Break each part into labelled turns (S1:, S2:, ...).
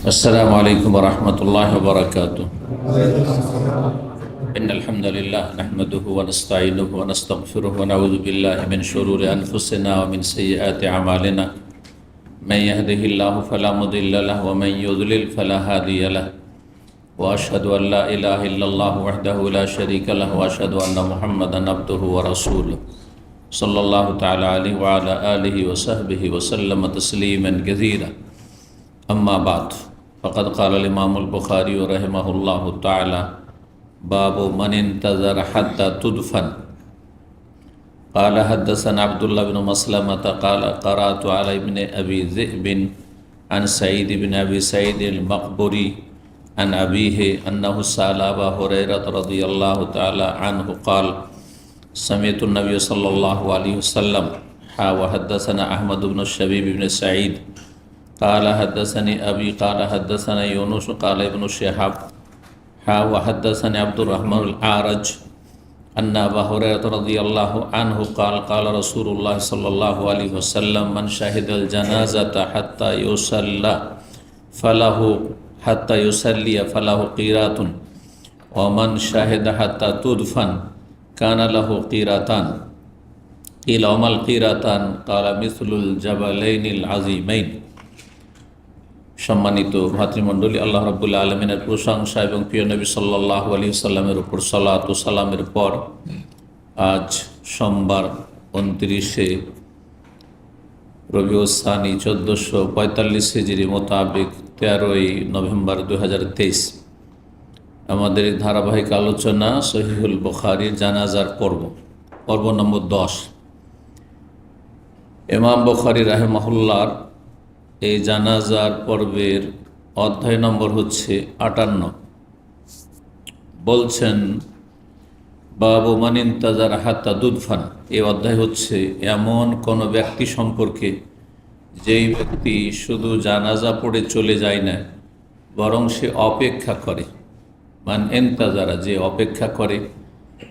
S1: السلام عليكم ورحمة الله وبركاته. إن الحمد لله نحمده ونستعينه ونستغفره ونعوذ بالله من شرور أنفسنا ومن سيئات أعمالنا. من يهده الله فلا مضل له ومن يضلل فلا هادي له. وأشهد أن لا إله إلا الله وحده لا شريك له وأشهد أن محمدا عبده ورسوله صلى الله تعالى عليه وعلى آله وصحبه وسلم تسليما كثيرا. أما بعد فقد قال الإمام البخاري رحمه الله تعالى: باب من انتظر حتى تدفن. قال حدثنا عبد الله بن مسلمة قال قرأت على ابن أبي ذئب عن سعيد بن أبي سعيد المقبري عن أبيه أنه سأل أبا هريرة رضي الله تعالى عنه قال: سمعت النبي صلى الله عليه وسلم. وحدثنا أحمد بن الشبيب بن سعيد قال حدثني أبي قال حدثنا يونس قال ابن شهاب وحدثني عبد الرحمن الأعرج أن أبا هريرة رضي الله عنه قال قال رسول الله صلى الله عليه وسلم: من شهد الجنازة حتى يصلي فله قيرات ومن شهد حتى تدفن كان له قيراتان. قيل وما القيراتان؟ قال مثل الجبلين العظيمين. সম্মানিত ভাতৃমণ্ডলী, আল্লাহ রাব্বুল আলামিনের প্রশংসা এবং প্রিয় নবী সাল্লাল্লাহু আলাইহি সাল্লামের উপর সালাত ও সালামের পর আজ সোমবার 29শে রবিউল সানি 1445 হিজরি মোতাবেক 13ই নভেম্বর 2023 আমাদের ধারাবাহিক আলোচনা সহিহুল বুখারীর জানাজার পর্ব নম্বর 10। ইমাম বুখারী রাহিমাহুল্লাহর এই জানাজার পর্বের অধ্যায় নম্বর হচ্ছে 58। বলছেন বাবু মান ইনতাজার হাত্তা দুদফান। এই অধ্যায় হচ্ছে এমন কোনো ব্যক্তি সম্পর্কে যেই ব্যক্তি শুধু জানাজা পড়ে চলে যায় না, বরং সে অপেক্ষা করে। মান ইনতাজারা, যে অপেক্ষা করে,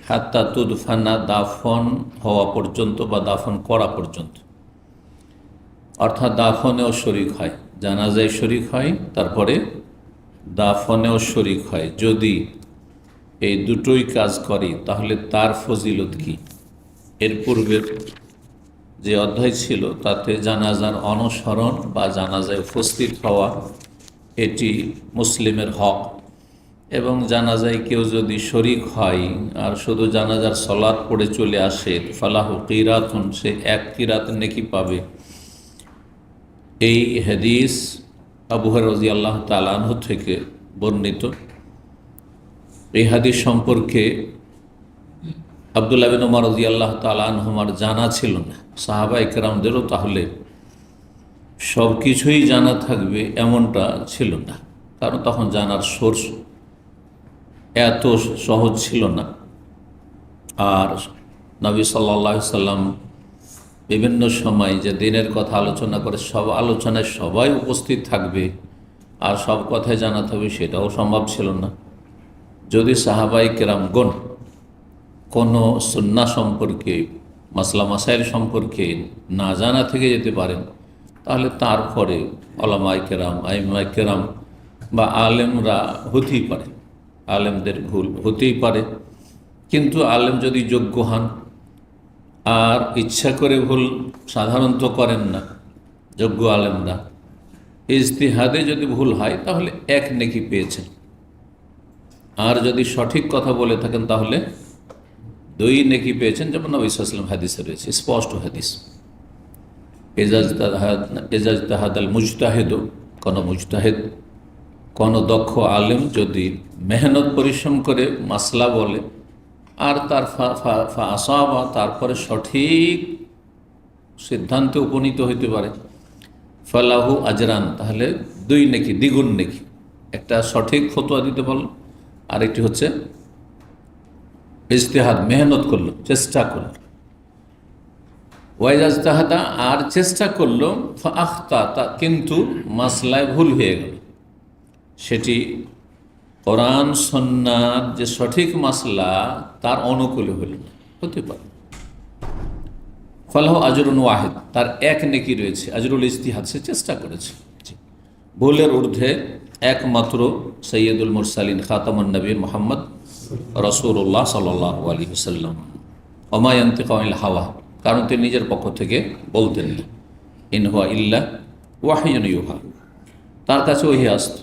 S1: হাত্তা তুদফানা, দাফন হওয়া পর্যন্ত বা দাফন করা পর্যন্ত, অর্থাৎ দাফনেও শরিক হয়, জানাজায় শরিক হয়, তারপরে দাফনেও শরিক হয়। যদি এই দুটোই কাজ করে তাহলে তার ফজিলত কি? এর পূর্বের যে অধ্যায় ছিল তাতে জানাজার অনুসরণ বা জানাজায় উপস্থিত হওয়া এটি মুসলিমের হক, এবং জানাজায় কেউ যদি শরিক হয় আর শুধু জানাজার সলাত পড়ে চলে আসে, ফালাহু কিরাতুন, সে এক কিরাত নেকি পাবে। এই হাদিস আবু হুরায়রা রাদিয়াল্লাহু তাআলা আনহু থেকে বর্ণিত। এই হাদিস সম্পর্কে আব্দুল্লাহ বিন উমর রাদিয়াল্লাহু তাআলা আনহুমার জানা ছিল না। সাহাবা ইকরামদেরও তাহলে সব কিছুই জানা থাকবে এমনটা ছিল না, কারণ তখন জানার সোর্স এত সহজ ছিল না। আর নবী সাল্লাল্লাহু আলাইহি সাল্লাম বিভিন্ন সময় যে দিনের কথা আলোচনা করে, সব আলোচনায় সবাই উপস্থিত থাকবে আর সব কথাই জানা থাকবে, সেটাও সম্ভব ছিল না। যদি সাহাবাই কেরামগণ কোনো সুন্নাহ সম্পর্কে, মাসলা মাসাইল সম্পর্কে না জানা থেকে যেতে পারেন, তাহলে তারপরে উলামায়ে কেরাম, আইম্মায়ে কেরাম বা আলেমরা হতেই পারে, আলেমদের ভুল হতেই পারে। কিন্তু আলেম যদি যোগ্য হন আর ইচ্ছা করে ভুল সাধারণত করেন না যোগ্য আলেমরা, ইজতিহাদে যদি ভুল হয় তাহলে এক নেকি পেয়েছেন, আর যদি সঠিক কথা বলে থাকেন তাহলে 2 নেকি পেয়েছেন, যেমন নবী সাল্লাল্লাহু আলাইহি ওয়াসাল্লাম হাদিসে রয়েছে, স্পষ্ট হাদিস। ইজাজতাহাদাল মুজতাহিদ, কোনো মুজতাহিদ, কোনো দক্ষ আলেম যদি মেহনত পরিশ্রম করে মাসলা বলে আর তার আসাবা, তারপরে সঠিক সিদ্ধান্তে উপনীত হইতে পারে, ফালাহু আজরান, তাহলে 2 নেকি, দ্বিগুণ নেকি। একটা সঠিক ফতোয়া দিতে পারল, আরেকটি হচ্ছে ইজতিহাদ, মেহনত করলো, চেষ্টা করল। ওয়াইজাজতাহাদা, আর চেষ্টা করলো, ফাআখতা, কিন্তু মাসলায় ভুল হয়ে গেল, সেটি কোরআন সুন্নাহর যে সঠিক মাসলা তার অনুকূলে হইল না, হতে পারে। ফালাহু আজরুন ওয়াহিদ, তার এক নেকি রয়েছে, আজরুল ইজতিহাদ, সে চেষ্টা করেছে। ভুলের ঊর্ধ্বে একমাত্র সৈয়দুল মুরসালিন খাতামুন নবীন মোহাম্মদ রাসূলুল্লাহ সাল্লাল্লাহু আলাইহি ওয়াসাল্লাম। ওমা ইয়ানতিকু আনিল হাওয়া, কারণ তিনি নিজের পক্ষ থেকে বলতেন না। ইন হুয়া ইল্লা ওয়াহয়ুন ইউহা, তার কাছে ওহী আসত।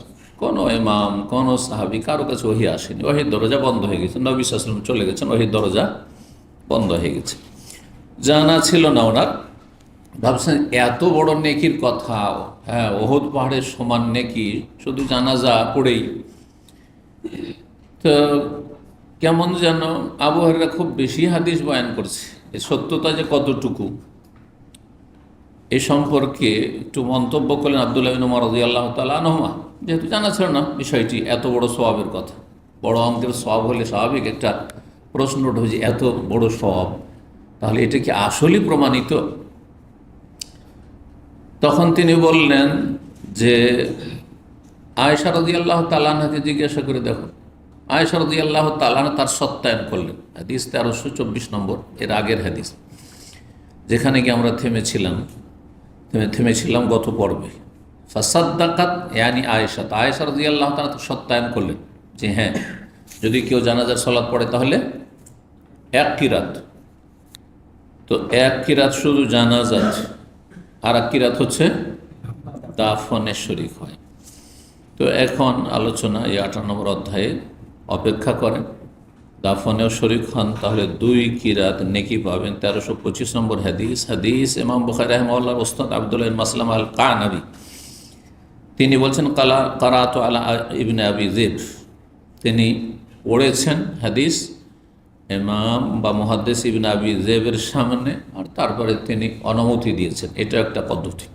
S1: কোনো ইমাম, কোনো সাহাবী, কারো কাছে ওহী আসেনি। ওহীর দরজা বন্ধ হয়ে গেছে, নবী সাল্লাল্লাহু আলাইহি ওয়াসাল্লাম চলে গেছেন, ওহীর দরজা বন্ধ হয়ে গেছে। জানা ছিল না ওনার। ভাবছেন এত বড় নেকির কথা, হ্যাঁ, ওহদ পাহাড়ের সমান নেকি শুধু জানাজা পড়েই। তো কেমন যেন আবু হুরায়রা খুব বেশি হাদিস বয়ান করছে, এর সত্যতা যে কতটুকু এ সম্পর্কে একটু মন্তব্য করলেন আব্দুল্লাহ বিন উমর রাদিয়াল্লাহু তাআলা আনহুমা। যেহেতু জানা ছিল না বিষয়টি, এত বড় সওয়াবের কথা, বড় অঙ্কের সওয়াব হলে স্বাভাবিক একটা প্রশ্ন উঠে যে এত বড় সওয়াব, তাহলে এটা কি আসলেই প্রমাণিত? তখন তিনি বললেন যে আয়েশা রাদিয়াল্লাহু তাআলা আনহাকে জিজ্ঞাসা করে দেখো। আয়েশা রাদিয়াল্লাহু তাআলা আনহা তার সত্যায়ন করলেন। হাদিস 1324 নম্বর, এর আগের হাদিস, যেখানে গিয়ে আমরা থেমেছিলাম গত পর্বে। ফাসাদ্দাকাত ইয়ানি আয়েশা, আয়েশা রাদিয়াল্লাহু তাআলা তো সত্যায়ন করলেন যে হ্যাঁ, যদি কেউ জানাজার সালাত পড়ে তাহলে এক কিরাত। তো এক কিরাত শুধু জানাজাত, আর এক কিরাত হচ্ছে দাফনের শরীক হয়। তো এখন আলোচনা এই 18 নম্বর অধ্যায়ে অপেক্ষা করেন, দাফনেও শরীক হন তাহলে 2 কিরাত নেকি পাবেন। 1325 নম্বর হাদিস ইমাম বুখারী রাহিমাহুল্লাহর উস্তাদ আব্দুল্লাহ বিন মাসলামা আল কানাবী তিনি বলছেন কারাতু আলা ইবনে আবি যিব, তিনি পড়েছেন হাদিস ইমাম বা মুহাদ্দিস ইবনে আবি যিবের সামনে, আর তারপরে তিনি অনুমতি দিয়েছেন। এটা একটা পদ্ধতি।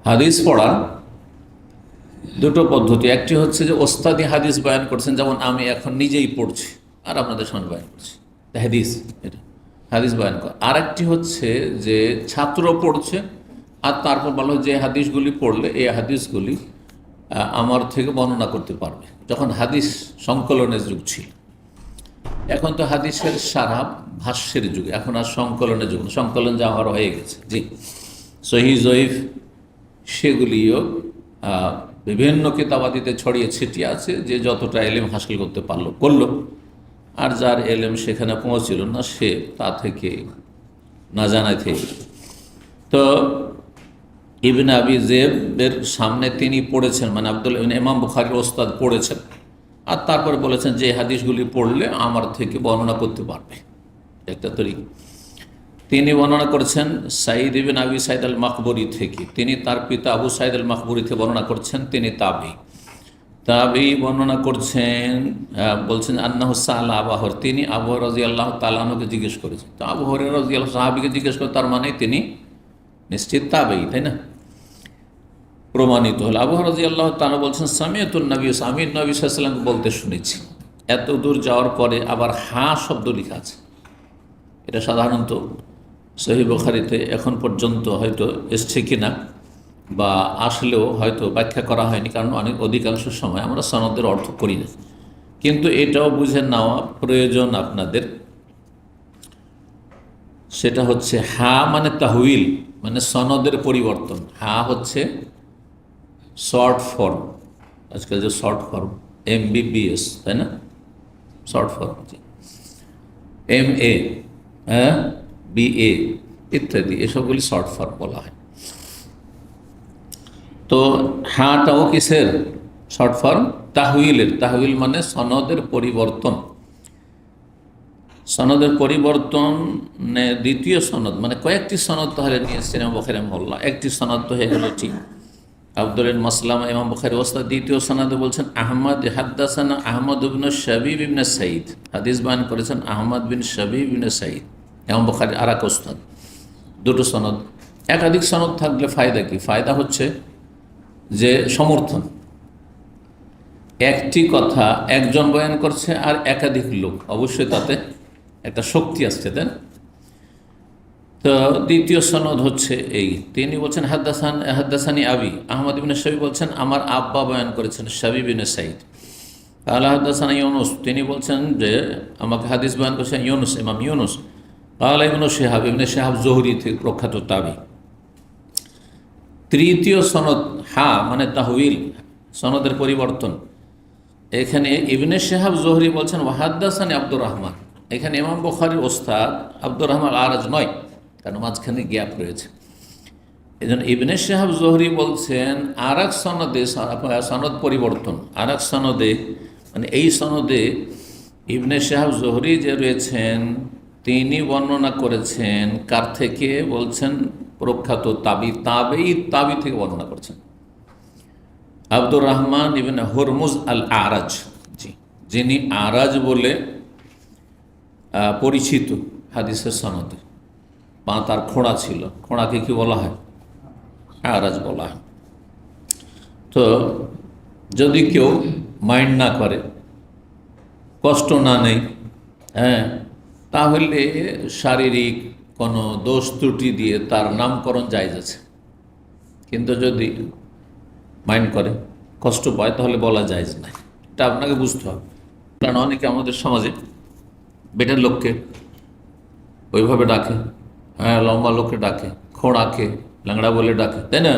S1: হাদিস পড়ার দুটো পদ্ধতি, একটি হচ্ছে যে ওস্তাদি হাদিস বয়ান করছেন, যেমন আমি এখন নিজেই পড়ছি আর আপনাদের সামনে বয়ান করছি, হাদিস, এটা হাদিস বয়ান করা। আর একটি হচ্ছে যে ছাত্র পড়ছে আর তারপর বলো যে হাদিসগুলি পড়লে এই হাদিসগুলি আমার থেকে বর্ণনা করতে পারবে। যখন হাদিস সংকলনের যুগ ছিল, এখন তো হাদিসের সারা ভাষ্যের যুগ, এখন আর সংকলনের যুগ, সংকলন যা হওয়ার হয়ে গেছে। জি, সহিহ জয়ীফ সেগুলিও বিভিন্ন কিতাবাদিতে ছড়িয়ে ছিটিয়ে আছে, যে যতটা এলেম হাসিল করতে করলো, আর যার এলেম সেখানে পৌঁছিল না সে তা থেকে না জানাই থেকে। তো ইবনে আবি যিবের সামনে তিনি পড়েছেন, মানে আব্দুল্লাহ ইমাম বুখারীর ওস্তাদ পড়েছেন, আর তারপরে বলেছেন যে হাদিসগুলি পড়লে আমার থেকে বর্ণনা করতে পারবে, একটা তরিকা। তিনি বর্ণনা করেছেন সাঈদ ইবনে আবি সাঈদ আল মাকবুরি থেকে, তিনি তার পিতা আবু সাঈদ আল মাকবুরি থেকে বর্ণনা করছেন, তিনি তাবি বর্ণনা করছেন, বলছেন আন্নাহু সাআলা আবু হুরায়রা, তিনি আবু হুরায়রা রাদিয়াল্লাহু তাআলা আনহুকে জিজ্ঞেস করেছেন। তো আবু হুরায়রা রাদিয়াল্লাহু সাহাবীকে জিজ্ঞেস করে, তার মানে তিনি নিশ্চিত তাবেঈ, তাই না? প্রমাণিত হল। আবু হুরায়রা রাদিয়াল্লাহু তাআলা বলছেন সামিআতুন নবী, আমি নবী সাল্লাল্লাহু আলাইহি ওয়াসাল্লামকে বলতে শুনেছি। এত দূর যাওয়ার পরে আবার শব্দ লেখা আছে। এটা সাধারণত সহিহ বুখারীতে এখন পর্যন্ত হয়তো এসছে কিনা, বা আসলেও হয়তো ব্যাখ্যা করা হয়নি, কারণ অধিকাংশ সময় আমরা সনদের অর্থ করি না। কিন্তু এটাও বুঝে নেওয়া প্রয়োজন আপনাদের, সেটা হচ্ছে মানে তাহউইল, মানে সনদের পরিবর্তন। হচ্ছে শর্ট ফর্ম, আজকাল যে শর্ট ফর্ম MBBS, তাই না? শর্ট ফর্ম MA, BA ইত্যাদি, এসবগুলি শর্ট ফর্ম বলা হয়। তো টাও কিসের শর্ট ফর্ম? তাহউইলের। তাহউইল মানে সনদের পরিবর্তন। সনদের পরিবর্তনে দ্বিতীয় সনদ, মানে কয়েকটি সনদ তাহলে নিয়েছেন ইমাম বুখারী রাহিমাহুল্লাহ। একটি সনদ তো হয়ে গেল ঠিক আব্দুল্লাহ বিন মাসলামা ইমাম বুখারী ওস্তাদ। দ্বিতীয় সনদে বলছেন হাদ্দাসানা আহমদ ইবনে শাবীব ইবনে সাঈদ, হাদিস বয়ান করেছেন আহমদ বিন শাবীব ইবনে সাঈদ, ইমাম বুখারী আর এক ওস্তাদ। দুটো সনদ। একাধিক সনদ থাকলে ফায়দা কি? ফায়দা হচ্ছে যে সমর্থন, একটি কথা একজন বয়ান করছে আর একাধিক লোক, অবশ্যই তাতে একটা শক্তি আসছে, তাই না? তো দ্বিতীয় সনদ হচ্ছে এই, তিনি বলছেন হাদ্দাসানি আবি, আহমদ ইবনে শাবীব বলছেন আমার আব্বা বয়ান করেছেন শাবীব ইবনে সাঈদ। আলা হাদ্দাসানা ইউনুস, তিনি বলছেন যে আমাকে হাদিস বয়ান করেছেন ইউনুস, ইমাম ইউনুস। আলা ইবনে শিহাব, ইবনে শিহাব জুহরি থেকে প্রখ্যাত তাবি। তৃতীয় সনদ হা মানে তাহউইল, সনদের পরিবর্তন। এখানে ইবনে শিহাব জোহরি বলছেন ওয়াহাদ্দাসানি আব্দুর রহমান, এখানে ইমাম বুখারীর ওস্তাদ আব্দুর রহমান আরাজ নয়, কারণ মাঝখানে গ্যাপ রয়েছে। এই জন্য ইবনে শিহাব জোহরি বলছেন আর এক সনদে, সনদ পরিবর্তন, আর এক সনদে, মানে এই সনদে ইবনে শিহাব জোহরি যে রয়েছেন তিনি বর্ণনা করেছেন কার থেকে, বলছেন প্রখ্যাত তাবি থেকে বর্ণনা করছেন আব্দুর রহমান ইবনে হুরমুজ আল আরাজ, জি, যিনি আরাজ বলে পরিচিত হাদিসের সনদে। পা তার খোঁড়া ছিল, খোঁড়াকে কি বলা হয়? আরাজ বলা হয়। তো যদি কেউ মাইন্ড না করে, কষ্ট না নেই, হ্যাঁ, তাহলে শারীরিক কোনো দোষ ত্রুটি দিয়ে তার নামকরণ জায়েজ আছে। কিন্তু যদি মাইন্ড করে, কষ্ট পায়, তাহলে বলা জায়েজ নাই। এটা আপনাকে বুঝতে হবে। কারণ অনেকে আমাদের সমাজে বেটার লোককে ওইভাবে ডাকে, হ্যাঁ, লম্বা লোককে ডাকে, খোঁড়াকে ল্যাংড়া বলে ডাকে, তাই না?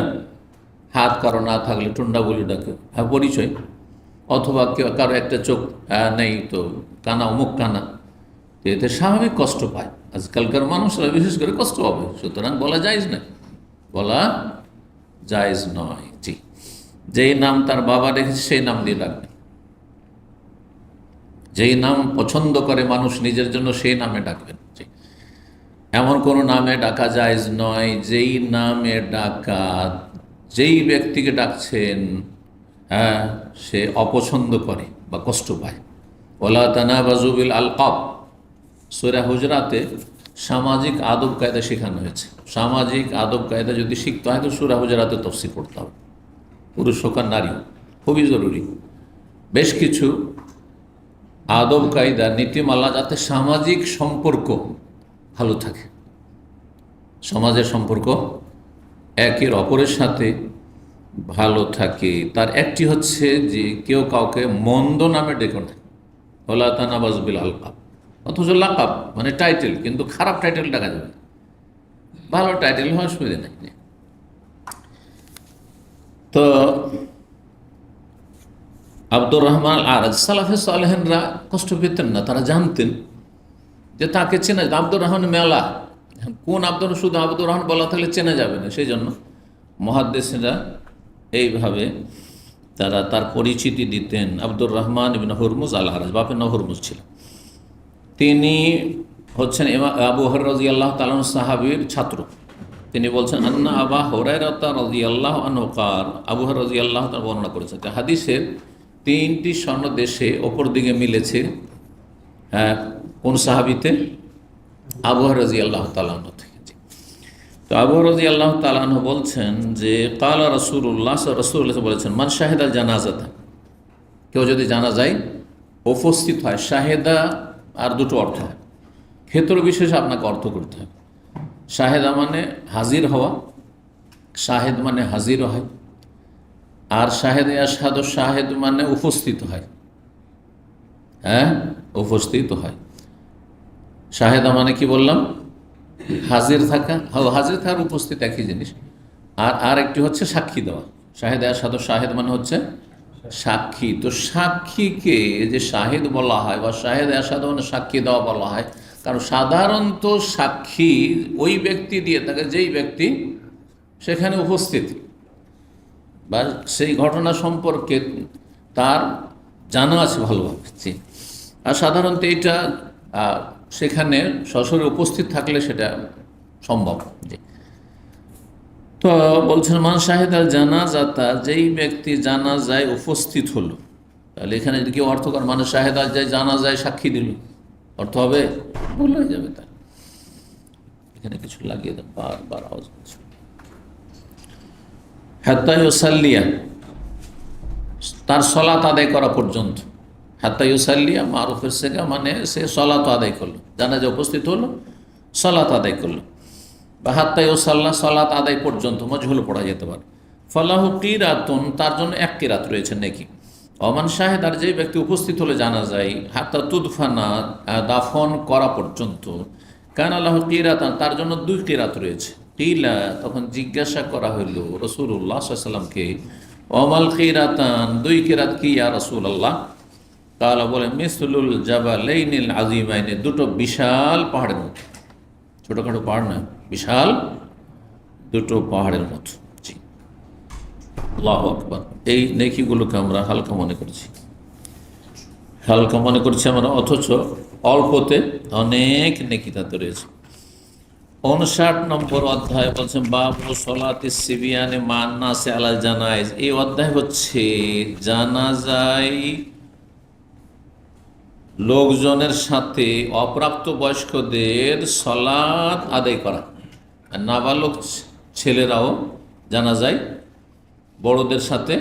S1: হাত কারো না থাকলে টুন্ডা বলে ডাকে, হ্যাঁ, পরিচয়। অথবা কেউ কারো একটা চোখ নেই তো কানা, অমুক কানা, এতে স্বাভাবিক কষ্ট পায়। আজকালকার মানুষরা বিশেষ করে কষ্ট পাবে, সুতরাং বলা জায়েজ নয়, বলা জায়েজ নয়। জি, যেই নাম তার বাবা রেখেছে সেই নাম দিয়ে ডাকবে, যেই নাম পছন্দ করে মানুষ নিজের জন্য সেই নামে ডাকবেন। জি, এমন কোনো নামে ডাকা জায়েজ নয় যেই নামে ডাকা যেই ব্যক্তিকে ডাকছেন, হ্যাঁ, সে অপছন্দ করে বা কষ্ট পায়। ওয়ালা তানাবাজু বিল আলকাব, সূরা হুজরাতে সামাজিক আদব কায়দা শেখানো হয়েছে। সামাজিক আদব কায়দা যদি শিখতে হয় তো সূরা হুজরাতে তাফসীর পড়তে হবে, পুরুষ হোক আর নারী, খুবই জরুরি। বেশ কিছু আদব কায়দা, নীতিমালা, যাতে সামাজিক সম্পর্ক ভালো থাকে, সমাজের সম্পর্ক একের অপরের সাথে ভালো থাকে। তার একটি হচ্ছে যে কেউ কাউকে মন্দ নামে ডেকো না, ওয়ালা তানাবাজু বিল আলকাব। অথচ লাকাব মানে টাইটেল, কিন্তু খারাপ টাইটেল ডাকা যাবে, ভালো টাইটেল হওয়ার অসুবিধা নেই। তো আব্দুর রহমান আরাজ, সালাফে সালেহিনরা কষ্ট পেতেন না, তারা জানতেন যে তাকে চেনা, আব্দুর রহমান মেলা, কোন আব্দুর, শুধু আব্দুর রহমান বলা থাকলে চেনা যাবে না, সেই জন্য মুহাদ্দিসরা এইভাবে তারা তার পরিচিতি দিতেন। আব্দুর রহমান ইবনে হুরমুজ আল আরাজ, বাপের নাম হুরমুজ ছিল। তিনি হচ্ছেন আবু হুরায়রা রাদিয়াল্লাহু তাআলা আনহু সাহাবীর ছাত্র। তিনি বলছেন আন্না আবা হুরায়রা রাদিয়াল্লাহু আনহু কাল, আবু হুরায়রা রাদিয়াল্লাহু তাআলা বর্ণনা করেছেন যে হাদিসের তিনটি স্বর্ণ দেশে ওপর দিকে মিলেছে। হ্যাঁ, কোন সাহাবীতে? আবু হুরায়রা রাদিয়াল্লাহু তাআলা আনহু থেকে। তো আবু হুরায়রা রাদিয়াল্লাহু তাআলা আনহু বলছেন যে কালা রাসূলুল্লাহ, রাসূলুল্লাহ বলেছেন মান শাহিদাল জানাজাতা, কেউ যদি জানাজায় উপস্থিত হয়। শাহেদা আর দুটো অর্থ হয়, ক্ষেত্র বিশেষে আপনাকে অর্থ করতে হবে। শাহেদা মানে হাজির হওয়া, শাহেদ মানে হাজির হয়, আর শাহেদে আশহাদু, শাহেদ মানে উপস্থিত হয়, হ্যাঁ, উপস্থিত হয়। শাহেদা মানে কি বললাম? হাজির থাকা, হাজির থাকার উপস্থিত একই জিনিস। আর একটি হচ্ছে সাক্ষী দেওয়া। শাহেদে আশহাদু, শাহেদ মানে হচ্ছে সাক্ষী। তো সাক্ষীকে যে শাহেদ বলা হয় বা শাহেদে আশহাদু মানে সাক্ষী দেওয়া বলা হয়, কারণ সাধারণত সাক্ষী ওই ব্যক্তি দিয়ে থাকে যেই ব্যক্তি সেখানে উপস্থিত বা সেই ঘটনা সম্পর্কে তার জানা আছে ভালোভাবে। আর সাধারণত এইটা সেখানে সশরীরে উপস্থিত থাকলে সেটা সম্ভব। তো বলছেন মান শাহিদাল জানাজাতা, যেই ব্যক্তি জানাজায় উপস্থিত হলো। তাহলে এখানে যদি কেউ অর্থ কর মানে শাহেদা যায়, জানাজায় সাক্ষী দিল, অর্থ হবে ভুল হয়ে যাবে। তার এখানে কিছু লাগিয়ে দেন, বারবার আওয়াজ করছে। হাত্তা ইউসাল্লিয়া, তার সলাত আদায় করা পর্যন্ত। হাত্তা ইউসাল্লিয়া মারুফের সেগা মানে সে সলাত আদায় করলো, জানাজা উপস্থিত হলো, সলাত আদায় করলো। বা হাত্তা ইউসাল্লাহ, সলাত আদায় পর্যন্ত মজহুল পড়া যেতে পারে। ফালাহু কিরাতুন, তার জন্য এক কিরাত রয়েছে নাকি। অমান শাহেদ, আর যেই ব্যক্তি উপস্থিত হলে জানা যায়, হাত্তা তুদফানা, দাফন করা পর্যন্ত। কান আল্লাহ কিরাতান, তার জন্য দুই কিরাত রয়েছে। কিলা, তখন জিজ্ঞাসা করা হইল রাসূলুল্লাহ সাল্লাল্লাহু আলাইহি ওয়াসাল্লামকে, ওমাল কিরাতান, দুই কিরাত কি ইয়া রাসূলুল্লাহ? কালা, বলে মিসলুল জাবালাইনিল আযীমাইনি, দুটো বিশাল পাহাড়ের মতো। ছোটখাটো পাহাড় না, বিশাল দুটো পাহাড়ের মতো। জি, আল্লাহু আকবার। এই নেকিগুলোকে আমরা হালকা মনে করছি, হালকা মনে করছি আমরা, অথচ অল্পতে অনেক নেকি তাতে রয়েছে। 59 নম্বর অধ্যায় বলছেন বাবু সলাতি সিবিয়ানে মান্নাসে আলাল জানাইজ। এই অধ্যায় হচ্ছে জানাজায় লোকজনের সাথে অপ্রাপ্ত বয়স্কদের সলাত আদায় করা। আর নাবালক ছেলেরাও জানাজায় বড়দের সাথে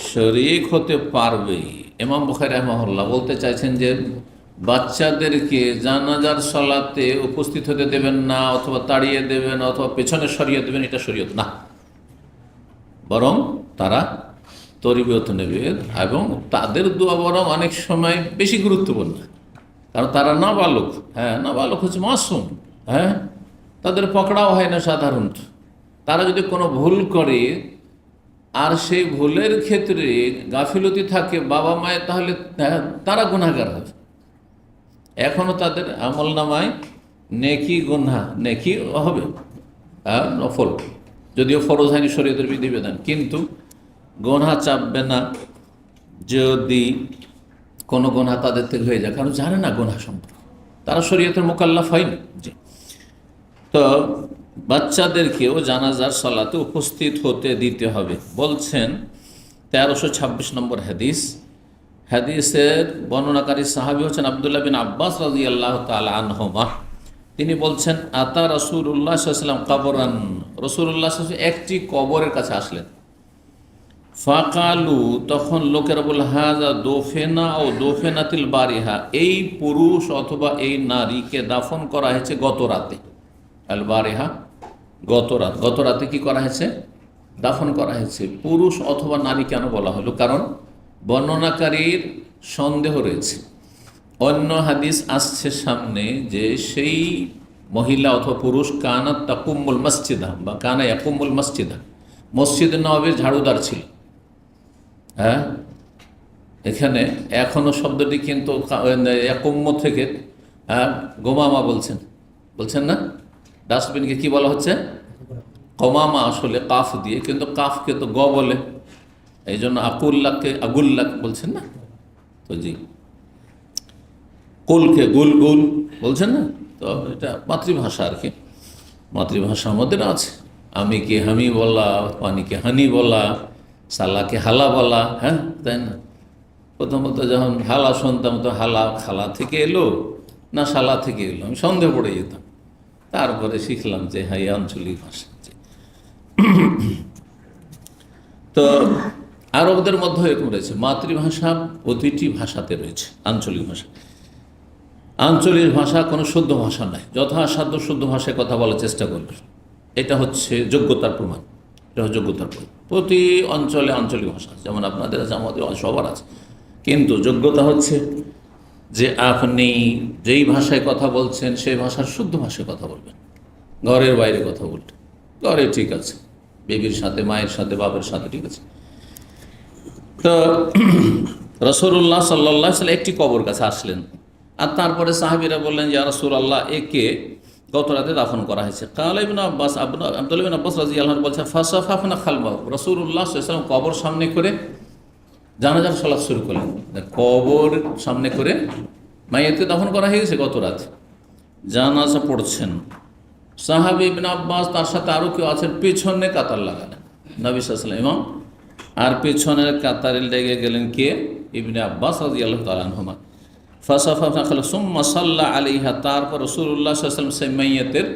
S1: শরীক হতে পারবে। ইমাম বুখারী রাহিমাহুল্লাহ বলতে চাইছেন যে বাচ্চাদেরকে জানাজার সলাতে উপস্থিত হতে দেবেন না, অথবা তাড়িয়ে দেবেন, অথবা পেছনে সরিয়ে দেবেন, এটা শরীয়ত না। বরং তারা তরবিয়ত নেবে, এবং তাদের দোয়া বরং অনেক সময় বেশি গুরুত্বপূর্ণ, কারণ তারা নাবালক। হ্যাঁ, নাবালক হচ্ছে মাসুম। হ্যাঁ, তাদের পকড়াও হয় না সাধারণত। তারা যদি কোনো ভুল করে আর সেই ভুলের ক্ষেত্রে গাফিলতি থাকে বাবা মায়ের, তাহলে তারা গুনাহগার হবে। এখনও তাদের আমল নামায় নেকি গুনাহ, নেকি হবে আর নফল, যদিও ফরজ হয়নি শরীয়তের বিধিবিধান, কিন্তু গুনাহ চাপবে না যদি কোনো গুনাহ তাদের থেকে হয়ে যায়, কারণ জানে না গুনাহ সম্পর্কে, তারা শরীয়তের মোকাল্লাফ হয়নি। জি, তো বাচ্চাদেরকেও জানাজার সালাতে উপস্থিত হতে দিতে হবে। বলছেন 1326 নম্বর হাদিস, হাদিসের বর্ণনাকারী সাহাবী হচ্ছেন আব্দুল্লাহ বিন আব্বাস রাদিয়াল্লাহু তাআলা আনহুমা। তিনি বলছেন আতা রাসূলুল্লাহ সাল্লাল্লাহু আলাইহি ওয়াসাল্লাম কবরান, রাসূলুল্লাহ সাল্লাল্লাহু আলাইহি ওয়াসাল্লাম একটি কবরের কাছে আসলেন। ফাকালু, তখন লোকেরা বলল হাযা দোফেনা ও দোফেনাতিল বারিহা, এই পুরুষ অথবা এই নারীকে দাফন করা হয়েছে গত রাতে। আল বারিহা, গত রাত। গত রাতে কি করা হয়েছে? দাফন করা হয়েছে। পুরুষ অথবা নারী কেন বলা হলো? কারণ বর্ণনাকারীর সন্দেহ রয়েছে। অন্য হাদিস আসছে সামনে যে সেই মহিলা অথবা পুরুষ কানাত তাকুমুল মসজিদা, বা কানা ইয়াকুমুল মসজিদা, মসজিদ নববীর ঝাড়ুদার ছিল। হ্যাঁ, এখানে এখনও শব্দটি কিন্তু ইয়াকুম্ম থেকে গোমামা বলছেন না? ডাস্টবিনকে কি বলা হচ্ছে? কমামা, আসলে কাফ দিয়ে, কিন্তু কাফকে তো গ বলে, এই জন্য আকুল্লাকে আগুল্লাক বলছেন না। তো জি, কুলকে গুল গুল বলছেন না। তো এটা মাতৃভাষা আর কি, মাতৃভাষা আমাদের আছে। আমিকে হামি বলা, পানিকে হানি বলা, সালাকে হালা বলা। হ্যাঁ, তাই না? প্রথমত যখন হালা শুনতাম তো হালা খালা থেকে এলো না শালা থেকে এলো, আমি সন্দেহ পড়ে যেতাম। তারপরে শিখলাম যে হ্যাঁ, আঞ্চলিক ভাষা। তো আরবদের মধ্যে এরকম রয়েছে, মাতৃভাষা প্রতিটি ভাষাতে রয়েছে। আঞ্চলিক ভাষা, আঞ্চলিক ভাষা কোনো শুদ্ধ ভাষা নয়। যথাসাধ্য শুদ্ধ ভাষায় কথা বলার চেষ্টা করবে, এটা হচ্ছে যোগ্যতার প্রমাণ। এটা হচ্ছে যোগ্যতার প্রমাণ। প্রতি অঞ্চলে আঞ্চলিক ভাষা আছে, যেমন আপনাদের আছে, আমাদের সবার আছে, কিন্তু যোগ্যতা হচ্ছে যে আপনি যেই ভাষায় কথা বলছেন সেই ভাষার শুদ্ধ ভাষায় কথা বলবেন। ঘরের বাইরে কথা বলবেন, ঘরে ঠিক আছে, বেবির সাথে, মায়ের সাথে, বাবার সাথে ঠিক আছে। তো রাসূলুল্লাহ সাল্লাল্লাহু আলাইহি ওয়াসাল্লাম একটি কবর কাছে আসলেন, আর তারপরে সাহাবীরা বললেন ইয়া রাসূলুল্লাহ, একে গত রাতে দাফন করা হয়েছে। কালা ইবনে আব্বাস, আব্দুল্লাহ ইবনে আব্বাস রাদিয়াল্লাহু আনহু বলছেন ফাসাফাফনা খালবাহু, রাসূলুল্লাহ সাল্লাল্লাহু আলাইহি ওয়াসাল্লাম কবর সামনে করে জানাজার সালাত শুরু করলেন। কবর সামনে করে মাইয়াতকে দাফন করা হয়ে গেছে, গত রাতে জানাজা পড়ছেন। সাহাবী ইবনে আব্বাস, তার সাথে আরও কেউ আছেন, পেছনে কাতার লাগালেন নবী সাল্লাল্লাহু আলাইহি ওয়াসাল্লাম ইমাম, আর পেছনের কাতারে লেগে গেলেন কে? ইবনে আব্বাস রাদিয়াল্লাহু তাআলা আনহুমা। ফাসাফাফনা খালবাহু সুম্মা সাল্লা আলাইহা, তারপর রাসূলুল্লাহ সাল্লাল্লাহু আলাইহি ওয়াসাল্লাম সেই মাইয়াতের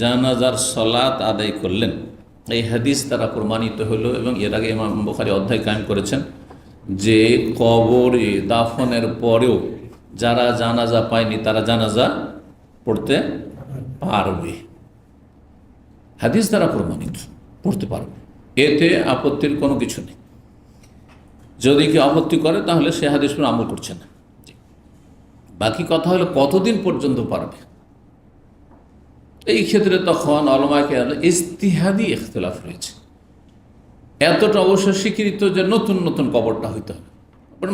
S1: জানাজার সালাত আদায় করলেন। এই হাদিস দ্বারা প্রমাণিত হলো, এবং এর আগে ইমাম বুখারী অধ্যায় কায়েম করেছেন যে কবরে দাফনের পরেও যারা জানাজা পায়নি তারা জানাজা পড়তে পারবে। হাদিস দ্বারা প্রমাণিত, পড়তে পারবে, এতে আপত্তির কোনো কিছু নেই। যদি কেউ আপত্তি করে তাহলে সে হাদিস পর আমল করছে না। বাকি কথা হলো কতদিন পর্যন্ত পারবে, এই ক্ষেত্রে তখন ওলামায়ে ইজতিহাদি ইখতিলাফ রয়েছে। এতটা অবশ্য স্বীকৃত যে নতুন নতুন কবরটা হইতে হবে,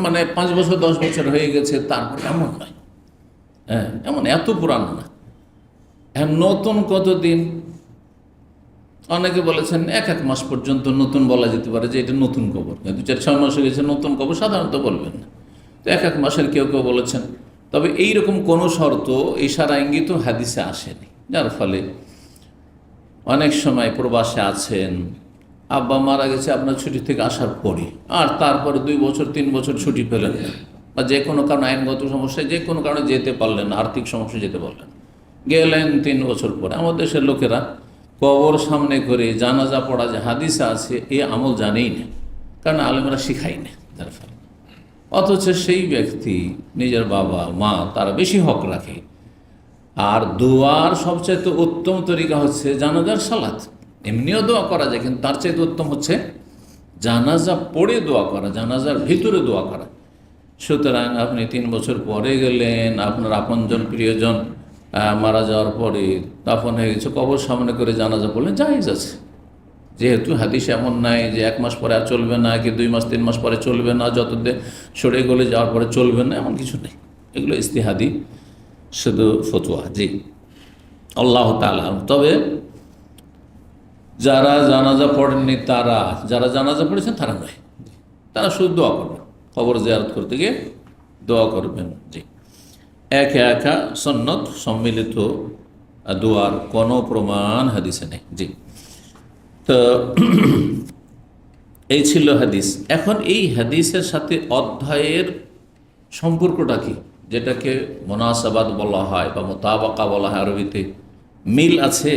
S1: মানে 5 বছর 10 বছর হয়ে গেছে তারপর এমন নয়, হ্যাঁ এমন এত পুরানো না। হ্যাঁ নতুন কতদিন, অনেকে বলেছেন 1 মাস পর্যন্ত নতুন বলা যেতে পারে যে এটা নতুন কবর, 2-4-6 মাস হয়ে গেছে নতুন কবর সাধারণত বলবেন না। তো 1 মাসের কেউ কেউ বলেছেন। তবে এইরকম কোনো শর্ত ইশারা ইঙ্গিত হাদিসে আসেনি, যার ফলে অনেক সময় প্রবাসে আছেন, আব্বা মারা গেছে আপনার ছুটি থেকে আসার পরে, আর তারপরে 2 বছর 3 বছর ছুটি পেলেন না, বা যে কোনো কারণে আইনগত সমস্যায় যে কোনো কারণে যেতে পারলেন না, আর্থিক সমস্যা যেতে পারলেন, গেলেন 3 বছর পরে। আমাদের দেশের লোকেরা কবর সামনে করে জানাজা পড়া যে হাদিসে আছে এ আমল জানেই না, কারণ আলেমরা শিখাই না, যার ফলে অথচ সেই ব্যক্তি নিজের বাবা মা তারা বেশি হক রাখে। আর দোয়ার সবচাইতে উত্তম তরিকা হচ্ছে জানাজার সালাত। এমনিও দোয়া করা যায়, কিন্তু তার চাইতে উত্তম হচ্ছে জানাজা পড়ে দোয়া করা, জানাজার ভিতরে দোয়া করা। সুতরাং আপনি 3 বছর পরে গেলেন, আপনার আপনজন প্রিয়জন মারা যাওয়ার পরে দাফন হয়ে গেছে, কবর সামনে করে জানাজা পড়লেন, জায়েজ আছে। যেহেতু হাদিস এমন নাই যে 1 মাস পরে আর চলবে না, কি 2 মাস 3 মাস পরে চলবে না, যতদিন সরে গলে যাওয়ার পরে চলবে না, এমন কিছু নেই। এগুলো ইজতিহাদি শুধু ফতোয়া। জি, আল্লাহ তাআলা। তবে যারা জানাজা পড়েননি, যারা জানাজা পড়েছেন তারা নয়, তারা শুধু দোয়া করবেন, কবর জিয়ারত করতে গিয়ে দোয়া করবেন। জি, একা সুন্নত সম্মিলিত দোয়ার কোনো প্রমাণ হাদিসে নেই। জি, তো এই ছিল হাদিস। এখন এই হাদিসের সাথে অধ্যায়ের সম্পর্কটা কি, যেটাকে মুনাসাবাত বলা হয় বা মোতাবাকা বলা হয় আরবিতে, মিল আছে।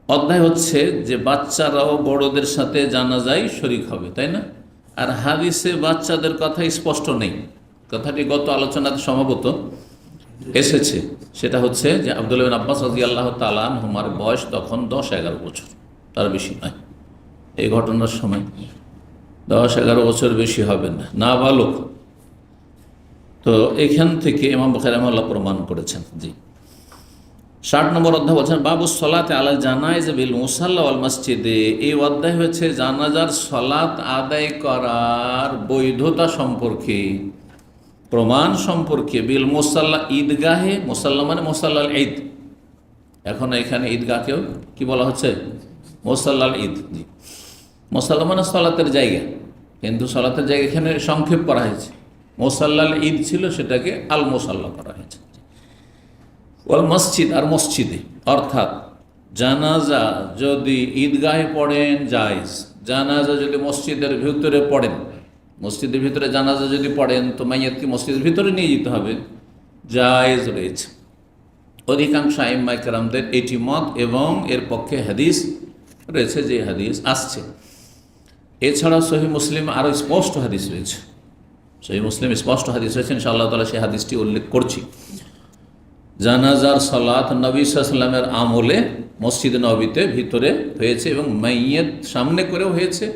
S1: অধ্যায় হচ্ছে যে বাচ্চারাও বড়দের সাথে জানাজায় শরীক হবে, তাই না? আর হাদিসে বাচ্চাদের কথা স্পষ্ট নেই, কথাটি গত আলোচনাতে সম্ভবত এসেছে। সেটা হচ্ছে যে আব্দুল্লাহ বিন আব্বাস রাদিয়াল্লাহু তাআলা আনহুমার বয়স তখন 10-11 বছর, তার বেশি নয়। এই ঘটনার সময় 10-11 বছর, বেশি হবে না, নাবালক। তো এখান থেকে ইমাম বুখারী রাহিমাহুল্লাহ প্রমাণ করেছেন। জি, 60 নম্বর অধ্যায় বলছেন বাবু সলাতে আলা জানাইজ বিল মুসাল্লা ওয়াল মসজিদে। এই অধ্যায় হচ্ছে জানাজার সলাত আদায় করার বৈধতা সম্পর্কে, প্রমাণ সম্পর্কে। বিল মুসাল্লা, ঈদগাহে, মুসাল্লা মানে মুসাল্লাল ঈদ। এখন এখানে ঈদগাহকেও কি বলা হচ্ছে? মুসাল্লাল ঈদ। জি, মুসাল্লা মানে সলাতের জায়গা, কিন্তু সলাতের জায়গা এখানে সংক্ষেপ করা হয়েছে। মুসাল্লাল ঈদ ছিল, সেটাকে আল মুসাল্লা করা হয়েছে। ওয়াল মসজিদ, আর মসজিদে, অর্থাৎ জানাজা যদি ঈদগাহে পড়েন জায়েজ, জানাজা যদি মসজিদের ভিতরে পড়েন, মসজিদের ভিতরে জানাজা যদি পড়েন তো মাইয়াতকে মসজিদের ভিতরে নিয়ে যেতে হবে, জায়েজ রয়েছে। অধিকাংশ আইম্মায়ে কেরামদের এটি মত, এবং এর পক্ষে হাদিস রয়েছে, যে হাদিস আসছে। এছাড়া সহিহ মুসলিম আরও স্পষ্ট হাদিস রয়েছে, সহিহ মুসলিম স্পষ্ট হাদিস রয়েছে, ইনশাআল্লাহ তাআলা সেই হাদিসটি উল্লেখ করছি। জানাজার সালাত নবী সাল্লাল্লাহু আলাইহি ওয়াসাল্লামের আমলে মসজিদ নববীতে ভিতরে হয়েছে, এবং মাইয়াত সামনে করেও হয়েছে,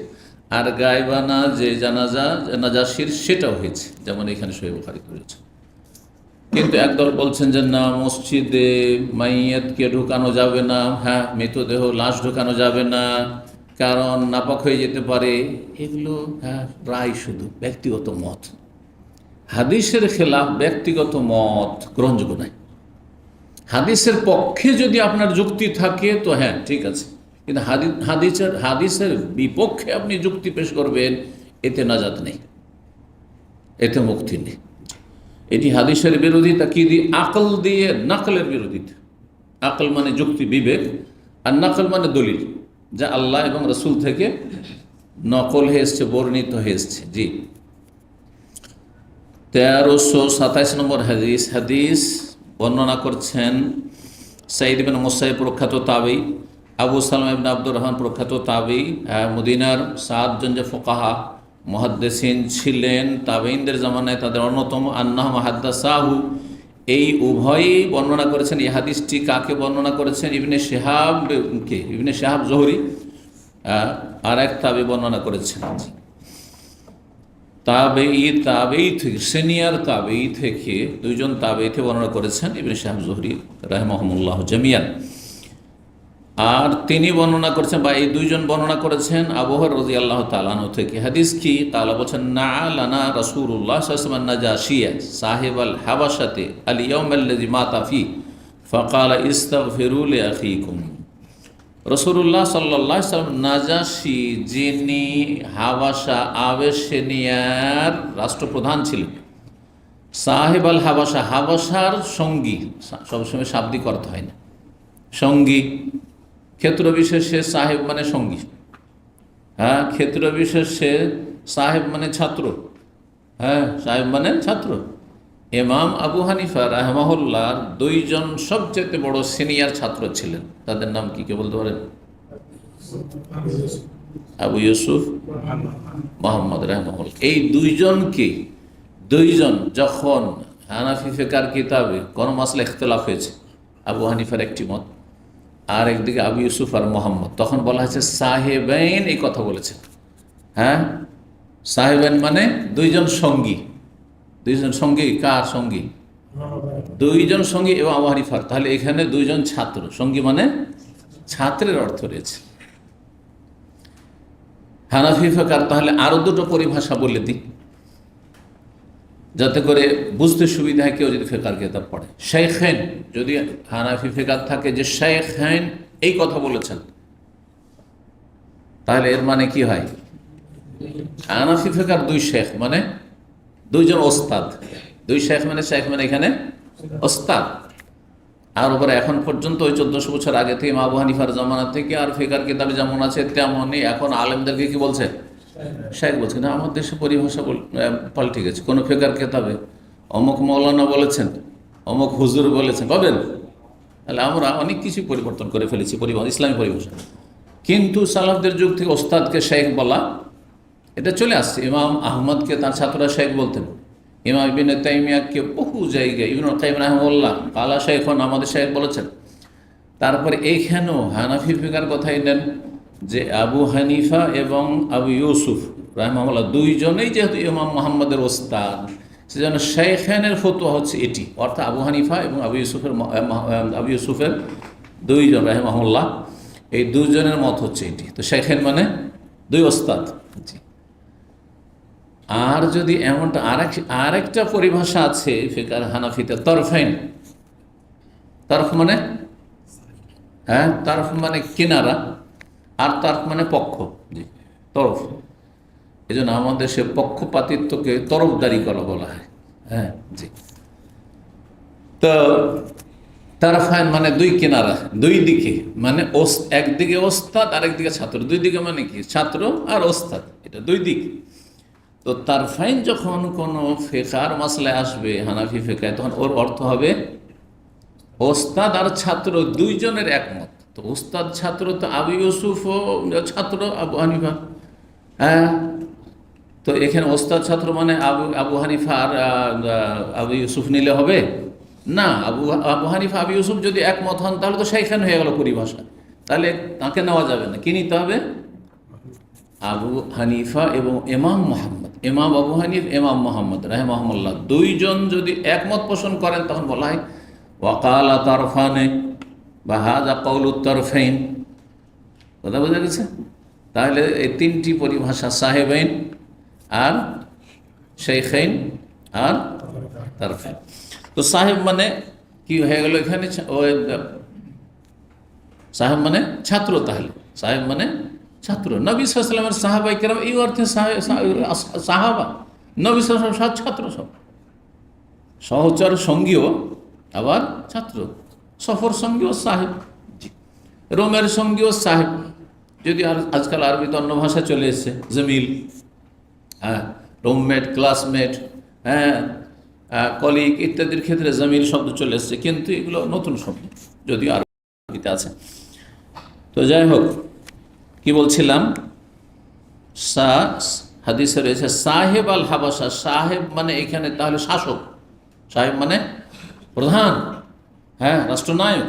S1: আর গায়বানা যে জানাজাশির সেটাও হয়েছে, যেমন এখানে সহিহ বুখারীতে রয়েছে। কিন্তু একদল বলছেন যে না, মসজিদে মাইয়াতকে ঢুকানো যাবে না, হ্যাঁ মৃতদেহ লাশ ঢুকানো যাবে না, কারণ নাপাক হয়ে যেতে পারে। এগুলো রায়, শুধু ব্যক্তিগত মত, হাদিসের খেলাফ ব্যক্তিগত মত গ্রহণযোগ্য নয়। হাদিসের পক্ষে যদি আপনার যুক্তি থাকে তো হ্যাঁ ঠিক আছে, কিন্তু হাদিসের বিপক্ষে আপনি যুক্তি পেশ করবেন, এতে নাজাত নেই, এতে মুক্তি নেই। এটি হাদিসের বিরোধিতা কি দিয়ে? আকল দিয়ে, নাকলের বিরোধিতা। আকল মানে যুক্তি, বিবেক, আর নাকল মানে দলিল, যা আল্লাহ এবং রসুল থেকে নকল হয়ে এসছে, বর্ণিত হয়ে এসছে। জি, 1327 নম্বর হাদিস বর্ণনা করছেন সাঈদ ইবনে মুসাইয়্যিব প্রখ্যাত তাবেঈ, আবু সালামা ইবনে আব্দুর রহমান প্রখ্যাত তাবেঈ, মদিনার 7 জন যে ফুকাহা মুহাদ্দিসিন ছিলেন তাবেঈনদের জামানায়, তাদের অন্যতম। আন্নাহুম হাদ্দাসাহু, এই উভয়ই বর্ণনা করেছেন। এই হাদিসটি কাকে বর্ণনা করেছেন? ইবনে শিহাবকে, ইবনে শিহাব জোহরি আর এক তাবেঈ বর্ণনা করেছেন। তাবেই থেকে, সিনিয়র তাবেই থেকে, দুইজন তাবেই থেকে বর্ণনা করেছেন ইবনে শিহাব জুহরি রাহিমাহুমুল্লাহ জামিয়ান। আর তিনি বর্ণনা করেছেন, বা এই দুইজন বর্ণনা করেছেন আবু হুরায়রা রাদিয়াল্লাহু তাআলা আনহু থেকে। হাদিস কি? তাআলা বলেছেন, না লানা রাসূলুল্লাহ সাল্লাল্লাহু আলাইহি ওয়াসাল্লাম নাজাশিয়া সাহিবাল হাবাশাতে আল ইয়াউমাল্লাযী মাতা ফি ফাকালা ইস্তাগফিরু লিআখিকুম। রাসূলুল্লাহ সাল্লাল্লাহু আলাইহি ওয়াসাল্লাম নাজাশি, যিনি হাবাশা আবেশিনিয়ার রাষ্ট্রপ্রধান ছিলেন, সাহেব আল হাবাসা, হাবাসার সঙ্গী, সবসময় শাব্দিক অর্থ হয় না, সঙ্গী ক্ষেত্র বিশেষে সাহেব মানে সঙ্গী, হ্যাঁ, ক্ষেত্র বিশেষে সাহেব মানে ছাত্র, হ্যাঁ, সাহেব মানে ছাত্র। ইমাম আবু হানিফা রাহমাহুল্লাহর দুইজন সবচেয়ে বড় সিনিয়র ছাত্র ছিলেন, তাদের নাম কি কে বলতে পারেন? আবু ইউসুফ মুহাম্মদ রাহমাহুল্লাহ। এই দুইজন যখন হানাফি ফিকার কিতাবে কোনো মাসলা ইখতিলাফ হয়েছে, আবু হানিফার একটি মত, আর একদিকে আবু ইউসুফ আর মোহাম্মদ, তখন বলা হয়েছে সাহেবাইন, এই কথা বলেছেন। হ্যাঁ, সাহেবাইন মানে দুইজন সঙ্গী। দুইজন সঙ্গী, কার সঙ্গী? দুইজন সঙ্গী এবং আবু হানিফার। তাহলে এখানে দুইজন ছাত্র, সঙ্গী মানে ছাত্রের অর্থ রয়েছে। হানাফি ফিকার তাহলে আরো দুটো পরিভাষা বলে দিই, যাতে করে বুঝতে সুবিধা হয় কেউ যদি ফিকার কিতাব পড়ে। শাইখাইন, যদি হানাফি ফিকার থাকে যে শাইখাইন এই কথা বলেছেন, তাহলে এর মানে কি হয়? হানাফি ফিকার দুই শেখ মানে দুইজন ওস্তাদ। দুই শেখ মানে, শেখ মানে এখানে ওস্তাদ। আর উপরে এখন পর্যন্ত ওই 1400 বছর আগে থেকে আবু হানিফার জামানা থেকে আর ফিকার কিতাবে যেমন আছে তেমনই এখন আলেমদেরকে কি বলছে? শেখ বলছে। না, আমার দেশে পরিভাষা পাল্টে গেছে। কোনো ফিকার কিতাবে অমুক মৌলানা বলেছেন, অমুক হুজুর বলেছেন, পাবেন? তাহলে আমরা অনেক কিছু পরিবর্তন করে ফেলেছি পরিভাষা, ইসলামী পরিভাষা। কিন্তু সালাফদের যুগ থেকে ওস্তাদকে শেখ বলা এটা চলে আসছে। ইমাম আহমদকে তার ছাত্ররা শেখ বলতেন। ইমাম ইবনে তাইমিয়াকে বহু জায়গায় ইবনে কাইয়িম রাহিমাহুল্লাহ কালা শেখুন, আমাদের শেখ বলেছেন। তারপরে এইখানেও হানাফি ফিকার কথাই নেন যে আবু হানিফা এবং আবু ইউসুফ রাহিমাহুল্লাহ দুইজনেই যেহেতু ইমাম মুহাম্মদের ওস্তাদ, সেজন্য শাইখাইনের ফতোয়া হচ্ছে এটি, অর্থাৎ আবু হানিফা এবং আবু ইউসুফের দুইজন রাহিমাহুল্লাহ, এই দুইজনের মত হচ্ছে এটি। তো শাইখাইন মানে দুই ওস্তাদ। আর যদি এমনটা আরেকটা পরিভাষা আছে ফিকার হানাফিতে, তরফাইন। তরফ মানে, হ্যাঁ, তরফ মানে কিনারা, আর তরফ মানে পক্ষ। জি, তরফ। এই জন্য আমাদের সে পক্ষপাতিত্বকে তরফদারি করা বলা হয়। হ্যাঁ, জি। তো তরফাইন মানে দুই কিনারা, দুই দিকে, মানে একদিকে ওস্তাদ আর একদিকে ছাত্র। দুই দিকে মানে কি? ছাত্র আর ওস্তাদ, এটা দুই দিক। তো তারফাইন যখন কোনো ফিকার মাসলায় আসবে হানাফি ফিকায়, তখন ওর অর্থ হবে ওস্তাদ আর ছাত্র দুইজনের একমত। তো ওস্তাদ ছাত্র, তো আবু ইউসুফ ছাত্র আবু হানিফা। হ্যাঁ, তো এখানে ওস্তাদ ছাত্র মানে আবু হানিফা আর আবু ইউসুফ নিলে হবে না। আবু হানিফা আবু ইউসুফ যদি একমত হন তাহলে তো সেইখানে হয়ে গেল পরিভাষা, তাহলে তাকে নেওয়া যাবে না। কি নিতে হবে? আবু হানিফা এবং ইমাম মুহাম্মদ, ইমাম আবু হানিফ, ইমাম মুহাম্মদ রাহিমাহুল্লাহ দুইজন যদি একমত পোষণ করেন, তখন বলা হয় ওয়াকালা তারফানে বা হাযা কাউলুত তারফাইন। কথা বোঝা গেছে? তাহলে এই তিনটি পরিভাষা, সাহেবাইন আর শাইখাইন আর তারফাইন। তো সাহেব মানে কি হয়ে গেল এখানে? সাহেব মানে ছাত্র। তাহলে সাহেব মানে ছাত্র। নবী সাল্লাল্লাহু আলাইহি ওয়াসাল্লামের সাহাবায়ে কেরাম এই অর্থে সাহাবা, নবী সাল্লাল্লাহু আলাইহি ওয়াসাল্লাম ছাত্র, সব সহচর সঙ্গীও আবার ছাত্র, সফর সঙ্গীও সাহেব, রোমের সঙ্গীও সাহেব। যদি আর আজকাল আরবিতে অন্য ভাষা চলে এসেছে, জমিল, হ্যাঁ, রুমমেট, ক্লাসমেট, হ্যাঁ, কলিগ ইত্যাদির ক্ষেত্রে জমিল শব্দ চলে এসেছে, কিন্তু এগুলো নতুন শব্দ, যদিও আরবিতে আছে। তো যাই হোক, কি বলছিলাম? হাদিসে রয়েছে সাহেব আল হাবাসা। সাহেব মানে এখানে তাহলে শাসক, সাহেব মানে প্রধান, হ্যাঁ, রাষ্ট্রনায়ক।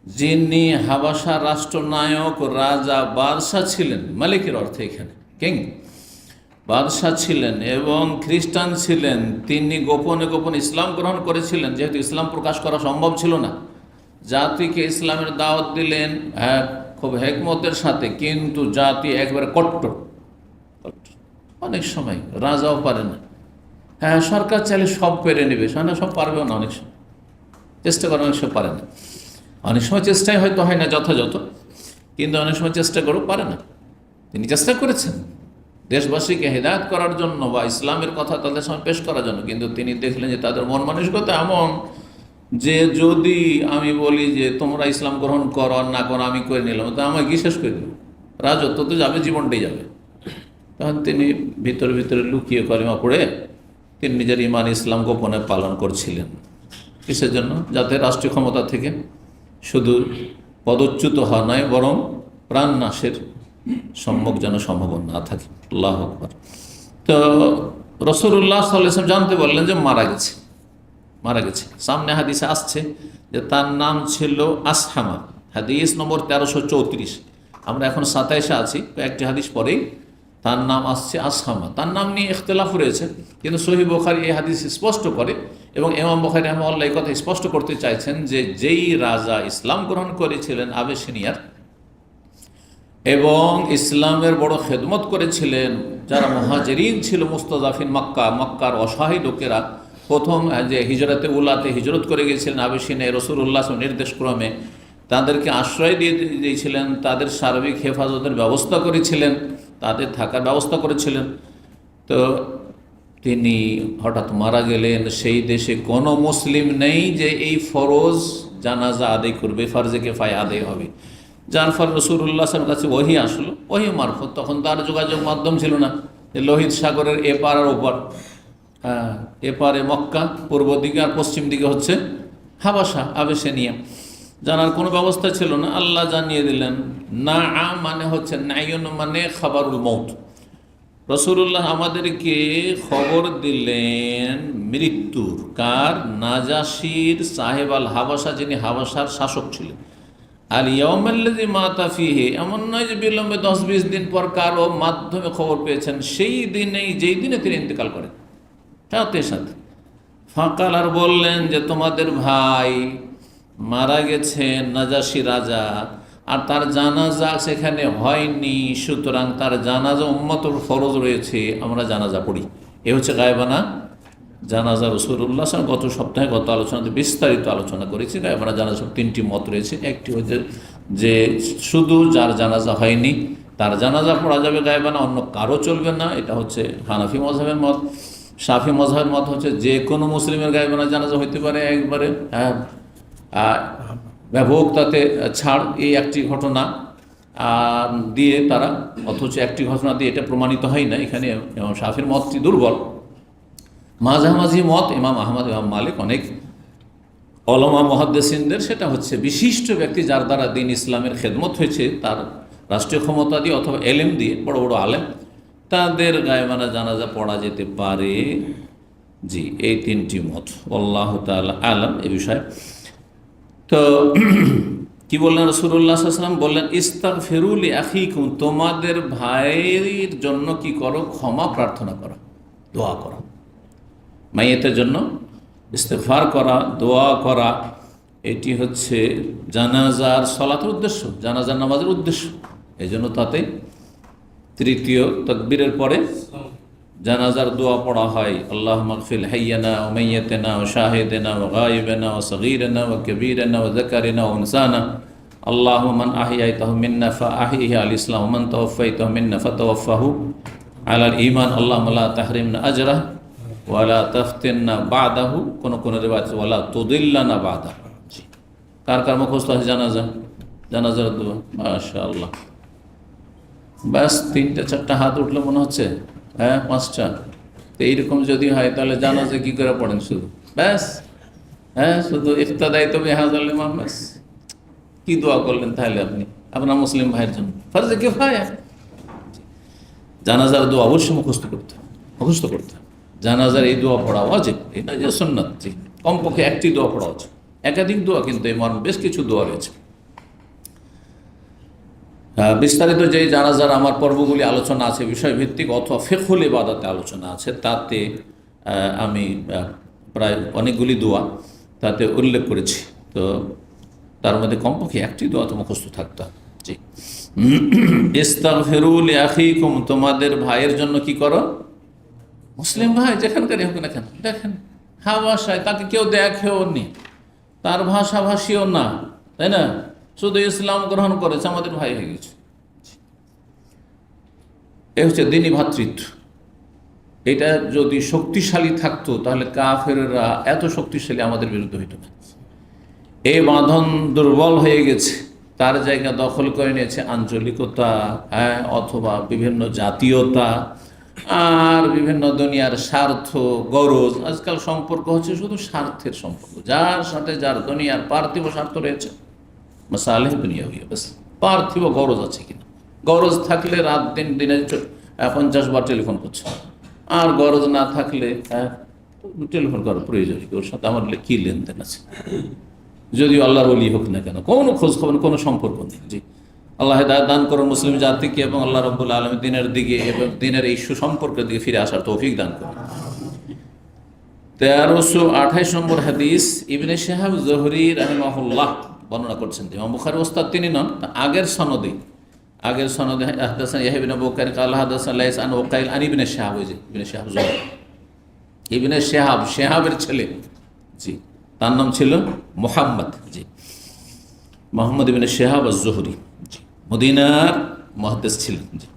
S1: যিনি হাবাসা রাষ্ট্রনায়ক, রাজা, বাদশাহ ছিলেন, মালিকের অর্থে এখানে কিং, বাদশাহ ছিলেন এবং খ্রিস্টান ছিলেন, তিনি গোপনে গোপনে ইসলাম গ্রহণ করেছিলেন। যেহেতু ইসলাম প্রকাশ করা সম্ভব ছিল না, জাতিকে ইসলামের দাওয়াত দিলেন, হ্যাঁ, খুব হেকমতের সাথে, কিন্তু জাতি একবারে কট্টর। অনেক সময় রাজাও পারে না, হ্যাঁ, সরকার চাইলে সব পেরে নেবে, সব পারবেও না, অনেক সময় চেষ্টা করে, অনেক সময় পারে না। অনেক সময় চেষ্টাই হয়তো হয় না যথাযথ, কিন্তু অনেক সময় চেষ্টা করেও পারে না। তিনি চেষ্টা করেছেন দেশবাসীকে হেদায়েত করার জন্য বা ইসলামের কথা তাদের সামনে পেশ করার জন্য, কিন্তু তিনি দেখলেন যে তাদের মন মানসিকতা এমন যে যদি আমি বলি যে তোমরা ইসলাম গ্রহণ করো আর না করো, আমি করে নিলাম, তো আমাকে শেষ করে দেবে, রাজত্ব তো যাবে, জীবনটাই যাবে। তখন তিনি ভিতরে ভিতরে লুকিয়ে কলিমা পড়ে তিনি নিজের ইমান ইসলাম গোপনে পালন করছিলেন। কিসের জন্য? যাতে রাষ্ট্রীয় ক্ষমতা থেকে শুধু পদচ্যুত হওয়া নয়, বরং প্রাণ নাশের সম্মুখ যেন সম্ভাবনা না থাকে। আল্লাহু আকবার। তো রাসূলুল্লাহ সাল্লাল্লাহু আলাইহি ওয়াসাল্লাম জানতে বললেন যে মারা গেছে। সামনে হাদিসে আসছে যে তার নাম ছিল আসহামা, হাদিস নম্বর 1334। আমরা এখন 27-এ আছি, কয়েকটি হাদিস পরেই তার নাম আসছে আসহামা। তার নাম নিয়ে ইখতিলাফ রয়েছে, কিন্তু সহিহ বুখারী এই হাদিস স্পষ্ট করে, এবং ইমাম বুখারী রাহিমাহুল্লাহ এই কথা স্পষ্ট করতে চাইছেন যে যেই রাজা ইসলাম গ্রহণ করেছিলেন আবেসিনিয়ার, এবং ইসলামের বড় খেদমত করেছিলেন, যারা মুহাজিরিন ছিল, মুস্তাজাফিন মক্কার অসহায় লোকেরা, প্রথম যে হিজরতে উলাতে হিজরত করে গিয়েছিলেন আবেসিনিয়ায় রাসূলুল্লাহ নির্দেশক্রমে, তাদেরকে আশ্রয় দিয়ে দিয়েছিলেন, তাদের সার্বিক হেফাজতের ব্যবস্থা করেছিলেন, তাদের থাকার ব্যবস্থা করেছিলেন। তো তিনি হঠাৎ মারা গেলেন। সেই দেশে কোনো মুসলিম নেই যে এই ফরজ জানাজা আদায় করবে, ফারজে কিফায়া আদায় হবে, যার ফলে রাসূলুল্লাহ সাল্লাল্লাহু আলাইহি ওয়াসাল্লামের কাছে ওহী আসলো, ওহী মারফত। তখন তার যোগাযোগ মাধ্যম ছিল না, লোহিত সাগরের এপার আর ওপার, হ্যাঁ, এপারে মক্কা পূর্ব দিকে আর পশ্চিম দিকে হচ্ছে হাবাসা, আবেসিনিয়া, জানার কোনো ব্যবস্থা ছিল না। আল্লাহ জানিয়ে দিলেন। না মানে হচ্ছে নাইয়ন, মানে খাবারুল মৌত। রাসূলুল্লাহ আমাদেরকে খবর দিলেন মৃত্যুর। কার? নাজাশির সাহেব আল হাবাসা, যিনি হাবাসার শাসক ছিলেন। আর ইয়াউমাল্লাযী মাতা ফীহি, এমন নয় যে বিলম্বে 10-20 দিন পর কারো মাধ্যমে খবর পেয়েছেন, সেই দিনেই, যেই দিনে তিনি ইন্তেকাল করেন, সাথে সাথে। ফাকাল, আর বললেন যে তোমাদের ভাই মারা গেছেন, নাজাশি রাজা, আর তার জানাজা সেখানে হয়নি, সুতরাং তার জানাজা উম্মতের ফরজ রয়েছে, আমরা জানাজা পড়ি। এ হচ্ছে গায়বানা জানাজা। রাসূলুল্লাহ গত সপ্তাহে, গত আলোচনাতে বিস্তারিত আলোচনা করেছি। গায়বানা জানাজা 3টি মত রয়েছে। একটি হচ্ছে যে শুধু যার জানাজা হয়নি তার জানাজা পড়া যাবে গায়বানা, অন্য কারো চলবে না। এটা হচ্ছে হানাফি মযহাবের মত। শাফি মযহাবের মত হচ্ছে যে কোনো মুসলিমের গায়বানা জানাজা হইতে পারে, একবারে ব্যবহৃতাতে ছাড়, এই একটি ঘটনা দিয়ে তারা, অথচ একটি ঘটনা দিয়ে এটা প্রমাণিত হয় না। এখানে ইমাম শাফির মতটি দুর্বল। মাঝামাঝি মত ইমাম আহমদ, ইমাম মালিক, অনেক ওলামা মুহাদ্দিসিনদের, সেটা হচ্ছে বিশিষ্ট ব্যক্তি যার দ্বারা দিন ইসলামের খেদমত হয়েছে, তার রাষ্ট্রীয় ক্ষমতা দিয়ে অথবা এলেম দিয়ে, বড় বড় আলেম, তাদের গায়বানা জানাজা পড়া যেতে পারে। জি, এই 3টি মত। আল্লাহু তাআলা আলাম এ বিষয়ে। তো কি বললেন রাসূলুল্লাহ সাল্লাল্লাহু আলাইহি ওয়াসাল্লাম? বললেন ইস্তাগফিরু লিআখিকুম, তোমাদের ভাইয়ের জন্য কি করো? ক্ষমা প্রার্থনা করা, দোয়া করা। মাইয়েতের জন্য ইস্তেগফার করা, দোয়া করা, এটি হচ্ছে জানাজার সলাতের উদ্দেশ্য, জানাজার নামাজের উদ্দেশ্য। এই জন্য তাতে তৃতীয় তাকবীরের পরে জানাজার দোয়া পড়া হয়। আল্লাহুম্মা গফির হাইয়ানা ওয়া মাইয়াতানা ওয়া শাহিদানা ওয়া গায়িবানা ওয়া সগীরানা ওয়া কাবীরানা ওয়া যাকারিনা ওয়া উনসানা। আল্লাহুম্মা মান আহইয়াতাহু মিন্না ফাআহইহি আল ইসলাম ওয়া মান তাওয়াফাইতাহু মিন্না ফাতাওয়াফাহু আলাল ঈমান। আল্লাহুম্মা লা তাহরিমনা আজরাহু ওয়া লা তাফতিননা বা'দাহু, কোন কোন রিওয়ায়াত ওয়া লা তুদিল্লানা বা'দাহু। কার কার মুখস্থ আছে জানাজার দোয়া? মাশাআল্লাহ। ব্যাস 3টা-4টা হাত উঠলো মনে হচ্ছে, হ্যাঁ 5টা। তো এইরকম যদি হয় তাহলে জানাজা কি করে পড়েন? শুধু ব্যাস, হ্যাঁ, শুধু ইফতাদাই তো বিহাযাল ইমাম, ব্যাস। কি দোয়া করলেন তাহলে আপনি আপনার মুসলিম ভাইয়ের জন্য? ফরজে কিফায়া। জানাজার দোয়া অবশ্যই মুখস্থ করতে হবে। জানাজার এই দোয়া পড়া ওয়াজিব, এটা যে সুন্নাত। কমপক্ষে একটি দোয়া পড়া উচিত, একাধিক দোয়া কিন্তু এই মর্মে বেশ কিছু দোয়া রয়েছে। বিস্তারিত যে জানাজার আমার পর্বগুলি আলোচনা আছে বিষয়ভিত্তিক অথবা ফিকহুল ইবাদতে আলোচনা আছে, তাতে আমি প্রায় অনেকগুলি দোয়া তাতে উল্লেখ করেছি। তো তার মধ্যে কমপক্ষে একটি দোয়া তো মুখস্থ থাকতে হবে। জি, ইস্তাগফিরু লিআখিকুম, তোমাদের ভাইয়ের জন্য কি করো, মুসলিম ভাই যেখানকারই হোক না কেন, দেখেন ভাষায় তাকে কেউ দেখেও নি, তার ভাষাভাষীও না, তাই না, শুধু ইসলাম গ্রহণ করেছে, আমাদের ভাই হয়ে গেছে। এ হচ্ছে দিনী ভ্রাতৃত্ব। এটা যদি শক্তিশালী থাকতো তাহলে কাফেররা এত শক্তিশালী আমাদের বিরুদ্ধে হইত না। এই বাঁধন দুর্বল হয়ে গেছে, তার জায়গা দখল করে নিয়েছে আঞ্চলিকতা, অথবা বিভিন্ন জাতীয়তা আর বিভিন্ন দুনিয়ার স্বার্থ, গরজ। আজকাল সম্পর্ক হচ্ছে শুধু স্বার্থের সম্পর্ক, যার সাথে যার দুনিয়ার পার্থিব স্বার্থ রয়েছে, মাসালেহ দুনিয়া হইয়া ব্যাস, পার্থিব গরজ আছে কিনা। গরজ থাকলে রাত দিন দিনে 50 বার টেলিফোন করছে, আর গরজ না থাকলে টেলিফোন করার প্রয়োজন, ওর সাথে আমার কী লেনদেন আছে, যদিও আল্লাহর ওলি হোক না কেন, কোনো খোঁজ খবর, কোনো সম্পর্ক নেই। জি, আল্লাহ হেদায়েত দান করুন মুসলিম জাতিকে, এবং আল্লাহ রাব্বুল আলামিন দিনের দিকে এবং দিনের এই সুসম্পর্কের দিকে ফিরে আসার তৌফিক দান করুন। 1328 নম্বর হাদিস, ইবনে শিহাব যুহরি রাহিমাহুল্লাহ বর্ণনা করছেন। ইমাম বুখারী ওস্তাদ তিনি নন, আগের সনদে হাদাসানা ইয়াহইয়া ইবনে বুকাইর ক্বালা হাদাসানা লাইস আন ওকাইল আন ইবনে শিহাব, ওই যে ইবনে শিহাব যুহরি, ইবনে শিহাব, শিহাবের ছেলে। জি, তার নাম ছিল মুহাম্মদ। জি, মুহাম্মদ ইবনে শিহাব আজ-যুহরি, জি, মদিনার মুহাদ্দিস ছিলেন। জি,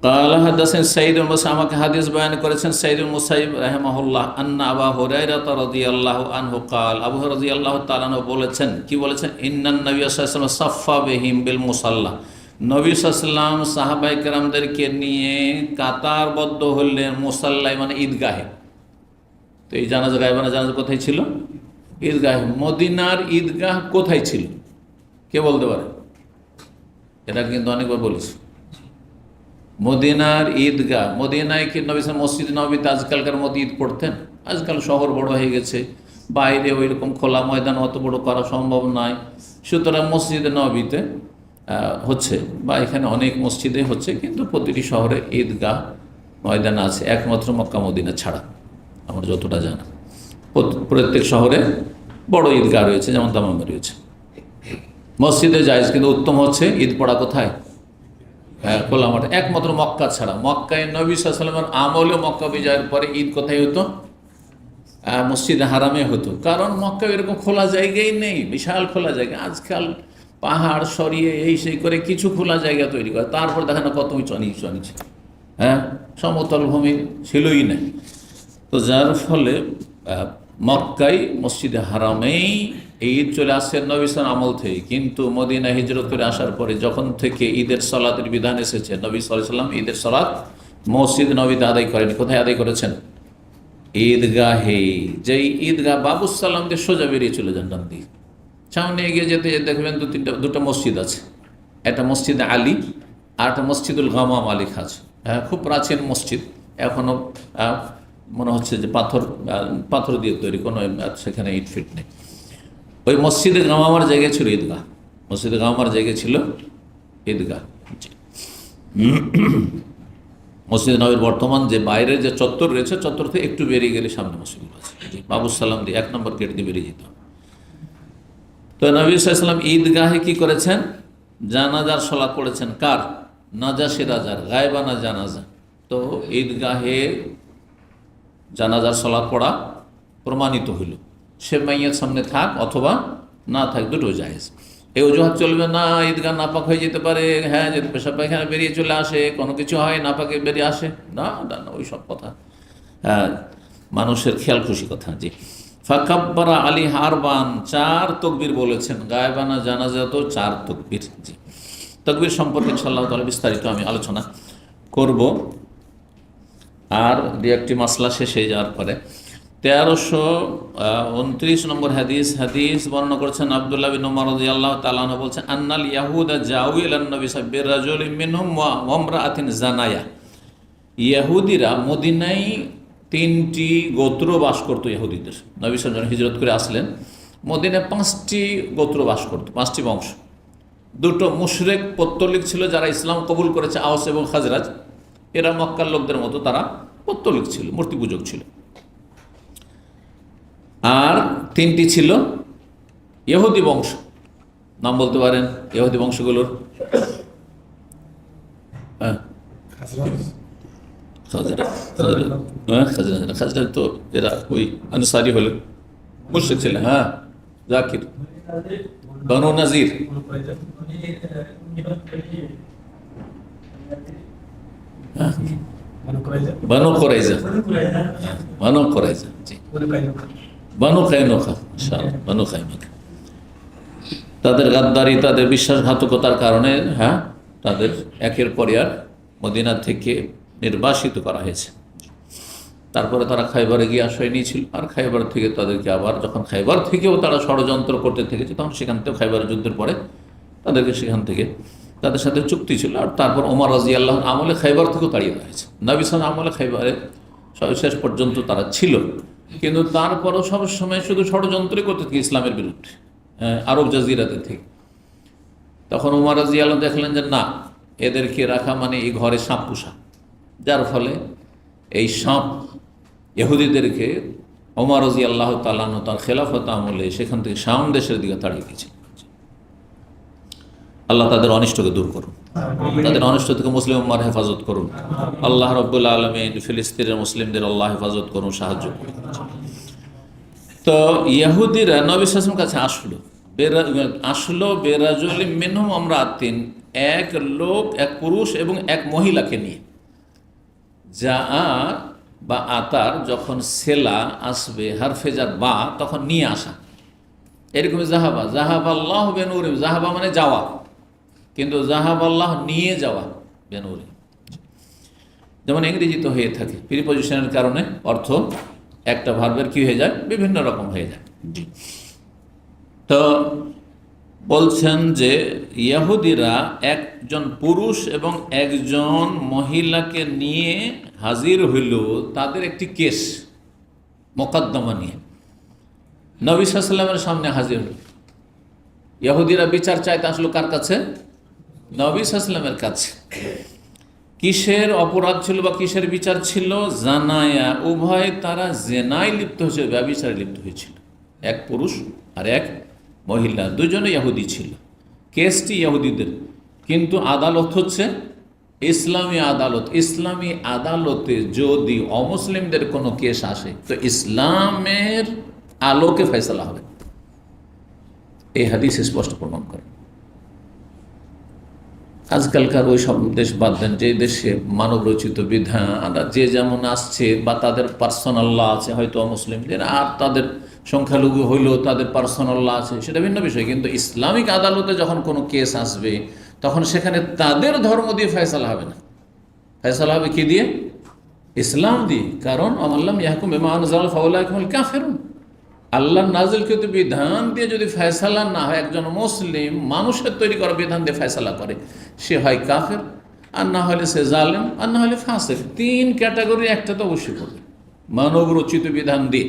S1: ক্বালা হাদাসানা সাইয়্যিদ ইবনে মুসাইয়্যিব, আমাকে হাদিস বয়ান করেছেন সাইয়্যিদ ইবনে মুসাইয়্যিব রাহিমাহুল্লাহ, আন্না আবু হুরায়রা রাদিয়াল্লাহু আনহু ক্বাল, আবু হুরায়রা রাদিয়াল্লাহু তাআলা আনহু বলেছেন, কি বলেছেন, ইন্নান নাবিয়্য সাল্লাল্লাহু আলাইহি ওয়াসাল্লাম সাফফা বিহিম বিল মুসাল্লা, নবী সাল্লাল্লাহু আলাইহি ওয়াসাল্লাম সাহাবায়ে কেরামদেরকে নিয়ে কাতারবদ্ধ হলেন মুসাল্লায়, মানে ঈদগাহে। তো এই জানাজা, গায়বানা জানাজা কোথায় ছিল? ঈদগাহ। মদিনার ঈদগাহ কোথায় ছিল কে বলতে পারে? এটা কিন্তু অনেকবার বলেছি। মদিনার ঈদগাহ, মদিনায় কি নবী সাল্লাল্লাহু মসজিদ নববীতে আজকালকার মতো ঈদ পড়তেন? আজকাল শহর বড় হয়ে গেছে, বাইরে ওই রকম খোলা ময়দান অত বড় করা সম্ভব নয়, সুতরাং মসজিদে নববীতে হচ্ছে, বা এখানে অনেক মসজিদে হচ্ছে, কিন্তু প্রতিটি শহরে ঈদগাহ ময়দান আছে, একমাত্র মক্কা মদিনা ছাড়া আমার যতটা জানা। প্রত্যেক শহরে বড় ঈদগাহ রয়েছে, যেমন দামামে রয়েছে। মসজিদে জায়েজ, কিন্তু উত্তম হচ্ছে ঈদ পড়া কোথায়? খোলা মাঠে, একমাত্র মক্কা ছাড়া। মক্কায় নবী সাল্লাল্লাহু আলাইহি ওয়াসাল্লামের আমলে মক্কা বিজয়ের পরে ঈদ কোথায় হতো? মসজিদে হারামে হতো, কারণ মক্কা এরকম খোলা জায়গাই নেই, বিশাল খোলা জায়গা। আজকাল পাহাড় সরিয়ে এই সেই করে কিছু খোলা জায়গা তৈরি করে, তারপর দেখা না কত উঁচু নিচে, সমতল ভূমি ছিলই না। তো যার ফলে মক্কায় মসজিদে হারামেই ঈদ চলে আসছে নবী সাল্লাল্লাহু আমল থেকে, কিন্তু মদিনা হিজরত করে আসার পরে যখন থেকে ঈদের সালাতের বিধান এসেছে, নবী সাল্লাল্লাহু আলাইহি ওয়াসাল্লাম ঈদের সালাত মসজিদ নবীতে আদায় করেনি। কোথায় আদায় করেছেন? ঈদগাহে। যেই ঈদগাহ বাবুস সালাম দিয়ে সোজা বেরিয়ে চলে যান ডান দিকে, সামনে এগিয়ে যেতে দেখবেন দুটো মসজিদ আছে, একটা মসজিদে আলী আর একটা মসজিদুল গামাম আলী খাজ। খুব প্রাচীন মসজিদ, এখনও মনে হচ্ছে যে পাথর দিয়ে তৈরি, কোনো সেখানে ইট ফিট নেই। ওই মসজিদে গামামার জায়গায় ছিল ঈদগাহ, মসজিদে গামামার জায়গায় ছিল ঈদগাহ। মসজিদ নবীর বর্তমান যে বাইরের যে চত্বর রয়েছে, চত্বর থেকে একটু বেরিয়ে গেলে সামনে মসজিদগুলো আছে। বাবুস সালাম দিয়ে 1 নম্বর গেট দিয়ে বেরিয়ে যেত। তো নবী সাল্লাল্লাহু আলাইহি ওয়াসাল্লাম ঈদগাহে কি করেছেন? জানাজার সালাত পড়েছেন। কার? নাজাশি রাজার গায়বানা জানাজা। তো ঈদগাহে জানাজার সালাত পড়া প্রমাণিত হইল, সে মাইয়ের সামনে থাক অথবা না থাক, দুটো জায়েজ। এই অজুহাত চলবে না, ঈদগাহ নাপাক হয়ে যেতে পারে, হ্যাঁ, যদি পেশাব পায়খানা বেরিয়ে চলে আসে, কোনো কিছু হয় নাপাকে বেরিয়ে আসে, না না, ওই সব কথা মানুষের খেয়াল খুশি কথা। জি, ফাকাব্বারা আলী হারবান, 4 তকবীর বলেছেন। গায়বানা জানাজা তো 4 তকবীর। জি, তকবীর সম্পর্কে ইনশাআল্লাহ তাআলা বিস্তারিত আমি আলোচনা করব, আর দু একটি মাসলা শেষ হয়ে যাওয়ার পরে। 1329 নম্বর হাদিস বর্ণনা করেছেন আব্দুল্লাহ বিন উমর রাদিয়াল্লাহু তাআলা আনহু, বলছেন, আন্নাল ইয়াহুদা জাউ ইলান নবী সাল্লাল্লাহু আলাইহি ওয়াসাল্লাম বিরাজুলিন মিনহুম ওয়া ইমরাআতিন জানায়া। ইহুদিরা মদিনায় 3টি গোত্র বাস করতো। ইহুদিদের নবী সাল্লাল্লাহু আলাইহি ওয়াসাল্লাম হিজরত করে আসলেন, মদিনায় 5টি গোত্র বাস করতো, 5টি বংশ। দুটো মুশরিক পৌত্তলিক ছিল যারা ইসলাম কবুল করেছে, আওস এবং খাজরাজ। এরা মক্কার লোকদের মতো তারা পৌত্তলিক ছিল, মূর্তি পূজক ছিল। আর তিনটি ছিল ইহুদি বংশ। নাম বলতে পারেন ইহুদি বংশগুলোর? খাজরাজ তো এরা ওই আনসারি হলেন, মুশরিক ছিলেন। হ্যাঁ, জাকির, বনু নাজির, বানু কুরাইজা, বানু কুরাইজা, জি, বানু কায়নুকা, বানু কায়নুকা। তাদের গাদ্দারি, তাদের বিশ্বাসঘাতকতার কারণে হ্যাঁ তাদের একের পর এক মদিনা থেকে নির্বাসিত করা হয়েছে। তারপরে তারা খাইবারে গিয়ে আশ্রয় নিয়েছিল, আর খাইবার থেকে তাদেরকে আবার যখন খাইবার থেকেও তারা ষড়যন্ত্র করতে থেকেছে, তখন সেখান থেকে খাইবার যুদ্ধের পরে তাদেরকে সেখান থেকে তাদের সাথে চুক্তি ছিল। আর তারপর ওমর রাদিয়াল্লাহু আনহু আমলে খাইবার থেকেও তাড়িয়ে দেওয়া হয়েছে। নবী সাল্লাল্লাহু আলাইহি ওয়াসাল্লাম আমলে খাইবারে শেষ পর্যন্ত তারা ছিল, কিন্তু তারপরও সবসময় শুধু ষড়যন্ত্রই করতে থাকে ইসলামের বিরুদ্ধে, আরব জাজিরাতে থেকে। তখন ওমর রাদিয়াল্লাহু আনহু দেখলেন যে না, এদেরকে রাখা মানে এই ঘরে সাপ পোষা, যার ফলে এই সাপ ইহুদিদেরকে ওমর রাদিয়াল্লাহু তাআলা আনহু তার খেলাফত আমলে সেখান থেকে শাম দেশের দিকে তাড়িয়ে দিয়েছেন। আল্লাহ তাদের অনিষ্টকে দূর করুন, তাদের অনিষ্ট থেকে মুসলিম উম্মার হেফাজত করুন। আল্লাহ রাব্বুল আলামিন ফিলিস্তিনের মুসলিমদের আল্লাহ হেফাজত করুন, সাহায্য করুন। তো ইহুদিরা নবী সাল্লাল্লাহু আলাইহি ওয়াসাল্লামের কাছে আসলো বেরাজুলিম মিনহুম আমরাতিন, এক লোক, এক পুরুষ এবং এক মহিলাকে নিয়ে। যা বা আতার যখন সেলা আসবে, হারফেজার বা, তখন নিয়ে আসা। এরকম জাহাবা, জাহাবাল্লাহ বেনুরিম, জাহাবা মানে যাওয়া, কিন্তু জাহাবাল্লাহ নিয়ে যাওয়া বেনুরিম। যেমন ইংরেজিতে হয়ে থাকে, প্রিপজিশনের কারণে অর্থ একটা ভার্বের কি হয়ে যায়, বিভিন্ন রকম হয়ে যায়। তো বলছেন যে ইহুদিরা একজন পুরুষ এবং একজন মহিলাকে নিয়ে হাজির হইল, তাদের একটি কেস মোকদ্দমা নিয়ে নবী সাল্লাল্লাহু আলাইহি ওয়াসাল্লামের সামনে হাজির হইল। ইহুদিরা বিচার চাইতে আসলো কার কাছে? নবী সাল্লাল্লাহু আলাইহি ওয়াসাল্লামের কাছে। কিসের অপরাধ ছিল বা কিসের বিচার ছিল? জানায়া, উভয় তারা জেনায় লিপ্ত হয়েছে, ব্যভিচারে লিপ্ত হয়েছিল। এক পুরুষ আর এক মহিলা, দুজনে ইহুদি ছিল। কেসটি ইহুদিদের, কিন্তু আদালত হচ্ছে ইসলামী আদালত। ইসলামী আদালতে যদি অমুসলিমদের কোনো কেস আসে তো ইসলামের আলোকে ফয়সালা হবে, এই হাদিস স্পষ্ট প্রমাণ করে। আজকালকার ওই সব দেশ বাদ দেন, যে দেশে মানব রচিত বিধান যে যেমন আসছে, বা তাদের পার্সোনাল ল আছে হয়তো অমুসলিমদের, আর তাদের সংখ্যালঘু হইলেও তাদের পার্সোনাল ল আছে, সেটা ভিন্ন বিষয়। কিন্তু ইসলামিক আদালতে যখন কোনো কেস আসবে, তখন সেখানে তাদের ধর্ম দিয়ে ফয়সালা হবে না, ফয়সালা হবে কি দিয়ে? ইসলাম দিয়ে। কারণ আমাল্লাম ইয়াহকুম বিমা আনজালা ফাউলাইকা হুমুল কাফিরুন, আল্লাহর নাজিলকৃত বিধান দিয়ে যদি ফয়সালা না হয়, একজন মুসলিম মানুষের তৈরি করা বিধান দিয়ে ফয়সালা করে, সে হয় কাফের, আর না হলে সে জালেম, আর না হলে ফাসিক। তিন ক্যাটাগরি একটা তো অবশ্যই করবে। মানব রচিত বিধান দিয়ে,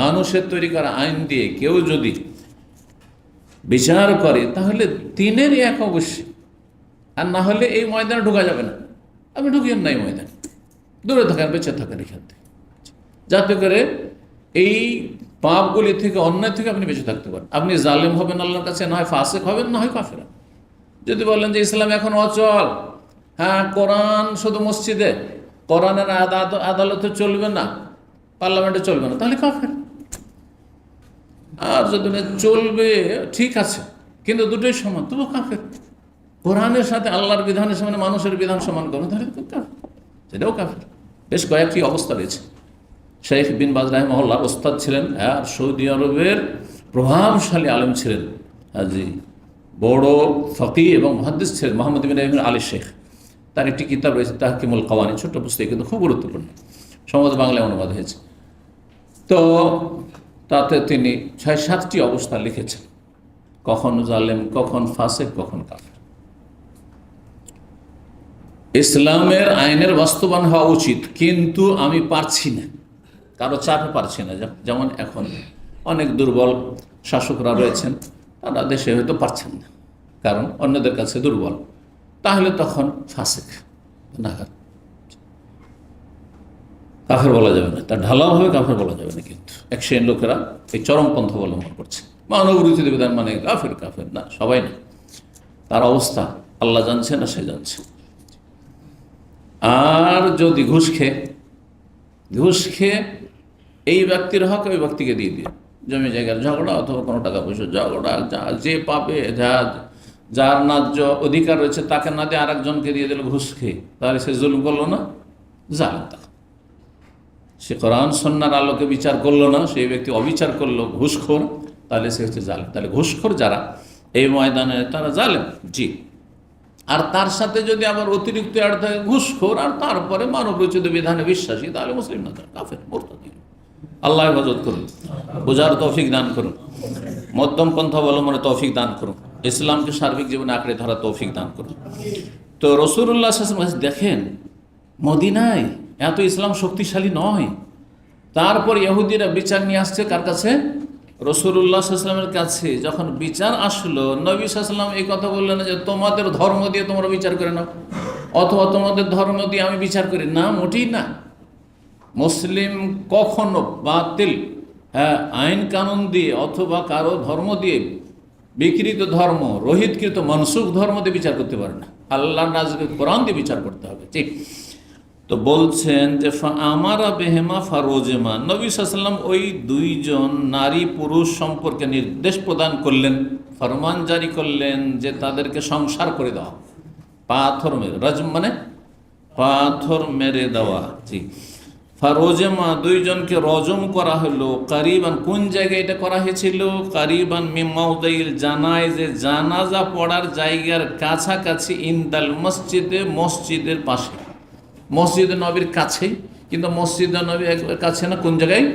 S1: মানুষের তৈরি করা আইন দিয়ে কেউ যদি বিচার করে, তাহলে তিনেরই এক অবশ্যই, আর না হলে এই ময়দানে ঢোকা যাবে না। আপনি ঢুকিয়েন না এই ময়দানে, দূরে থাকেন, বেঁচে থাকেন এখান থেকে, যাতে করে এই পাপগুলি থেকে, অন্যায় থেকে আপনি বেঁচে থাকতে পারেন। আপনি জালেম হবেন আল্লাহর কাছে, না হয় ফাসিক হবেন, না হয় কাফের। যদি বলেন যে ইসলাম এখন অচল, হ্যাঁ কোরআন শুধু মসজিদে, কোরআনের আদালতে চলবে না, পার্লামেন্টে চলবে না, তাহলে কাফের। আর যদি চলবে ঠিক আছে, কিন্তু দুটোই সমান, তবু কাফের। কোরআনের সাথে আল্লাহর বিধানের সামনে মানুষের বিধান সমান করবে, তাহলে তো কাফের, সেটাও কাফের। বেশ কয়েকটি অবস্থা রয়েছে। শেখ বিন বাজ রাহিমাহুল্লাহর ওস্তাদ ছিলেন, আর সৌদি আরবের প্রভাবশালী আলেম ছিলেন, জি, বড় ফকি এবং মুহাদ্দিস ছিলেন মোহাম্মদ বিন ইব্রাহিম আলী শেখ। তার একটি কিতাব রয়েছে তাহকিমুল কাওয়ানিদ, ছোট্ট পুস্তক, কিন্তু খুব গুরুত্বপূর্ণ, সম্ভবত বাংলায় অনুবাদ হয়েছে। তো তাতে তিনি ৬-৭টি অবস্থা লিখেছেন, কখন জালেম, কখন ফাসিক, কখন কাফের। ইসলামের আইনের বাস্তবায়ন হওয়া উচিত, কিন্তু আমি পারছি না, কারো চাপে পারছি না। যেমন এখন অনেক দুর্বল শাসকরা রয়েছেন, তারা দেশে হয়তো পারছেন না, কারণ অন্যদের কাছে দুর্বল, তাহলে তখন ফাসিক, গুনাহগার। কাফের বলা যাবে না, তার ঢালাওভাবে কাফের বলা যাবে না। কিন্তু এক শ্রেণীর লোকেরা এই চরমপন্থা অবলম্বন করছে, মানবরুচিত বিধান মানে কাফের, কাফের না, সবাই না। তার অবস্থা আল্লাহ জানছে না সে জানছে। আর যদি ঘুষ খেয়ে এই ব্যক্তির হক ওই ব্যক্তিকে দিয়ে দিয়ে, জমি জায়গার ঝগড়া অথবা কোনো টাকা পয়সার ঝগড়া, যে পাবে, যার ন্যায্য অধিকার রয়েছে তাকে না দিয়ে আরেকজনকে দিয়ে দিল ঘুষ খেয়ে, তাহলে সে জুলুম করলো না? জালেম। সে কোরআন সুন্নাহর আলোকে বিচার করলো না, সেই ব্যক্তি অবিচার করলো, ঘুষখোর, তাহলে সে হচ্ছে জালেম। তাহলে ঘুষখোর যারা এই ময়দানে তারা জালেম, জি। আর তার সাথে যদি আবার অতিরিক্ত অ্যাড থাকে ঘুষখোর আর তারপরে মানবরচিত বিধানে বিশ্বাসী, তাহলে মুসলিম না, তারা কাফের, মুরতাদ। আল্লাহ হেফাজত করুন, বোঝার তৌফিক দান করুন, মধ্যম পন্থা অবলম্বনে তৌফিক দান করুন, ইসলামকে সার্বিক জীবনে আঁকড়ে ধরা তৌফিক দান করুন। তো রাসূলুল্লাহ সাল্লাল্লাহু আলাইহি ওয়াসাল্লাম দেখেন, মদিনায় এত ইসলাম শক্তিশালী নয়, তারপর ইহুদিরা বিচার নিয়ে আসছে কার কাছে? রাসূলুল্লাহ সাল্লাল্লাহু আলাইহি ওয়াসাল্লামের কাছে। যখন বিচার আসলো, নবী সাল্লাল্লাহু আলাইহি ওয়াসাল্লাম এই কথা বললেন যে তোমাদের ধর্ম দিয়ে তোমরা বিচার করে নাও, অথবা তোমাদের ধর্ম দিয়ে আমি বিচার করি না, মোটেই না। মুসলিম কখনো বাতিল আইন কানুন দিয়ে অথবা কারো ধর্ম দিয়ে, বিকৃত ধর্ম, রহিতকৃত মনসুখ ধর্ম দিয়ে বিচার করতে পারে না। আল্লাহর নাযিল কোরআন দিয়ে বিচার করতে হবে, ঠিক। তো বলছেন যে আমারা বেহেমা ফারোজেমা, নবী সাল্লাল্লাহু আলাইহি ওয়াসাল্লাম ওই দুইজন নারী পুরুষ সম্পর্কে নির্দেশ প্রদান করলেন, ফরমান জারি করলেন যে তাদেরকে সংসার করে দেওয়া, পাথর মেরে, রজম মানে পাথর মেরে দেওয়া, জি। ফারোজেমা, দুইজনকে রজম করা হলো। কারিবান, কোন জায়গায় এটা করা হয়েছিল? কারিবান মিমাউদাইল জানাইজে, জানাজা পড়ার জায়গার কাছাকাছি, ইনদাল মসজিদে, মসজিদের পাশে, মসজিদে নবীর কাছেই। কিন্তু মসজিদে নবীর কাছে না, কোন জায়গায়?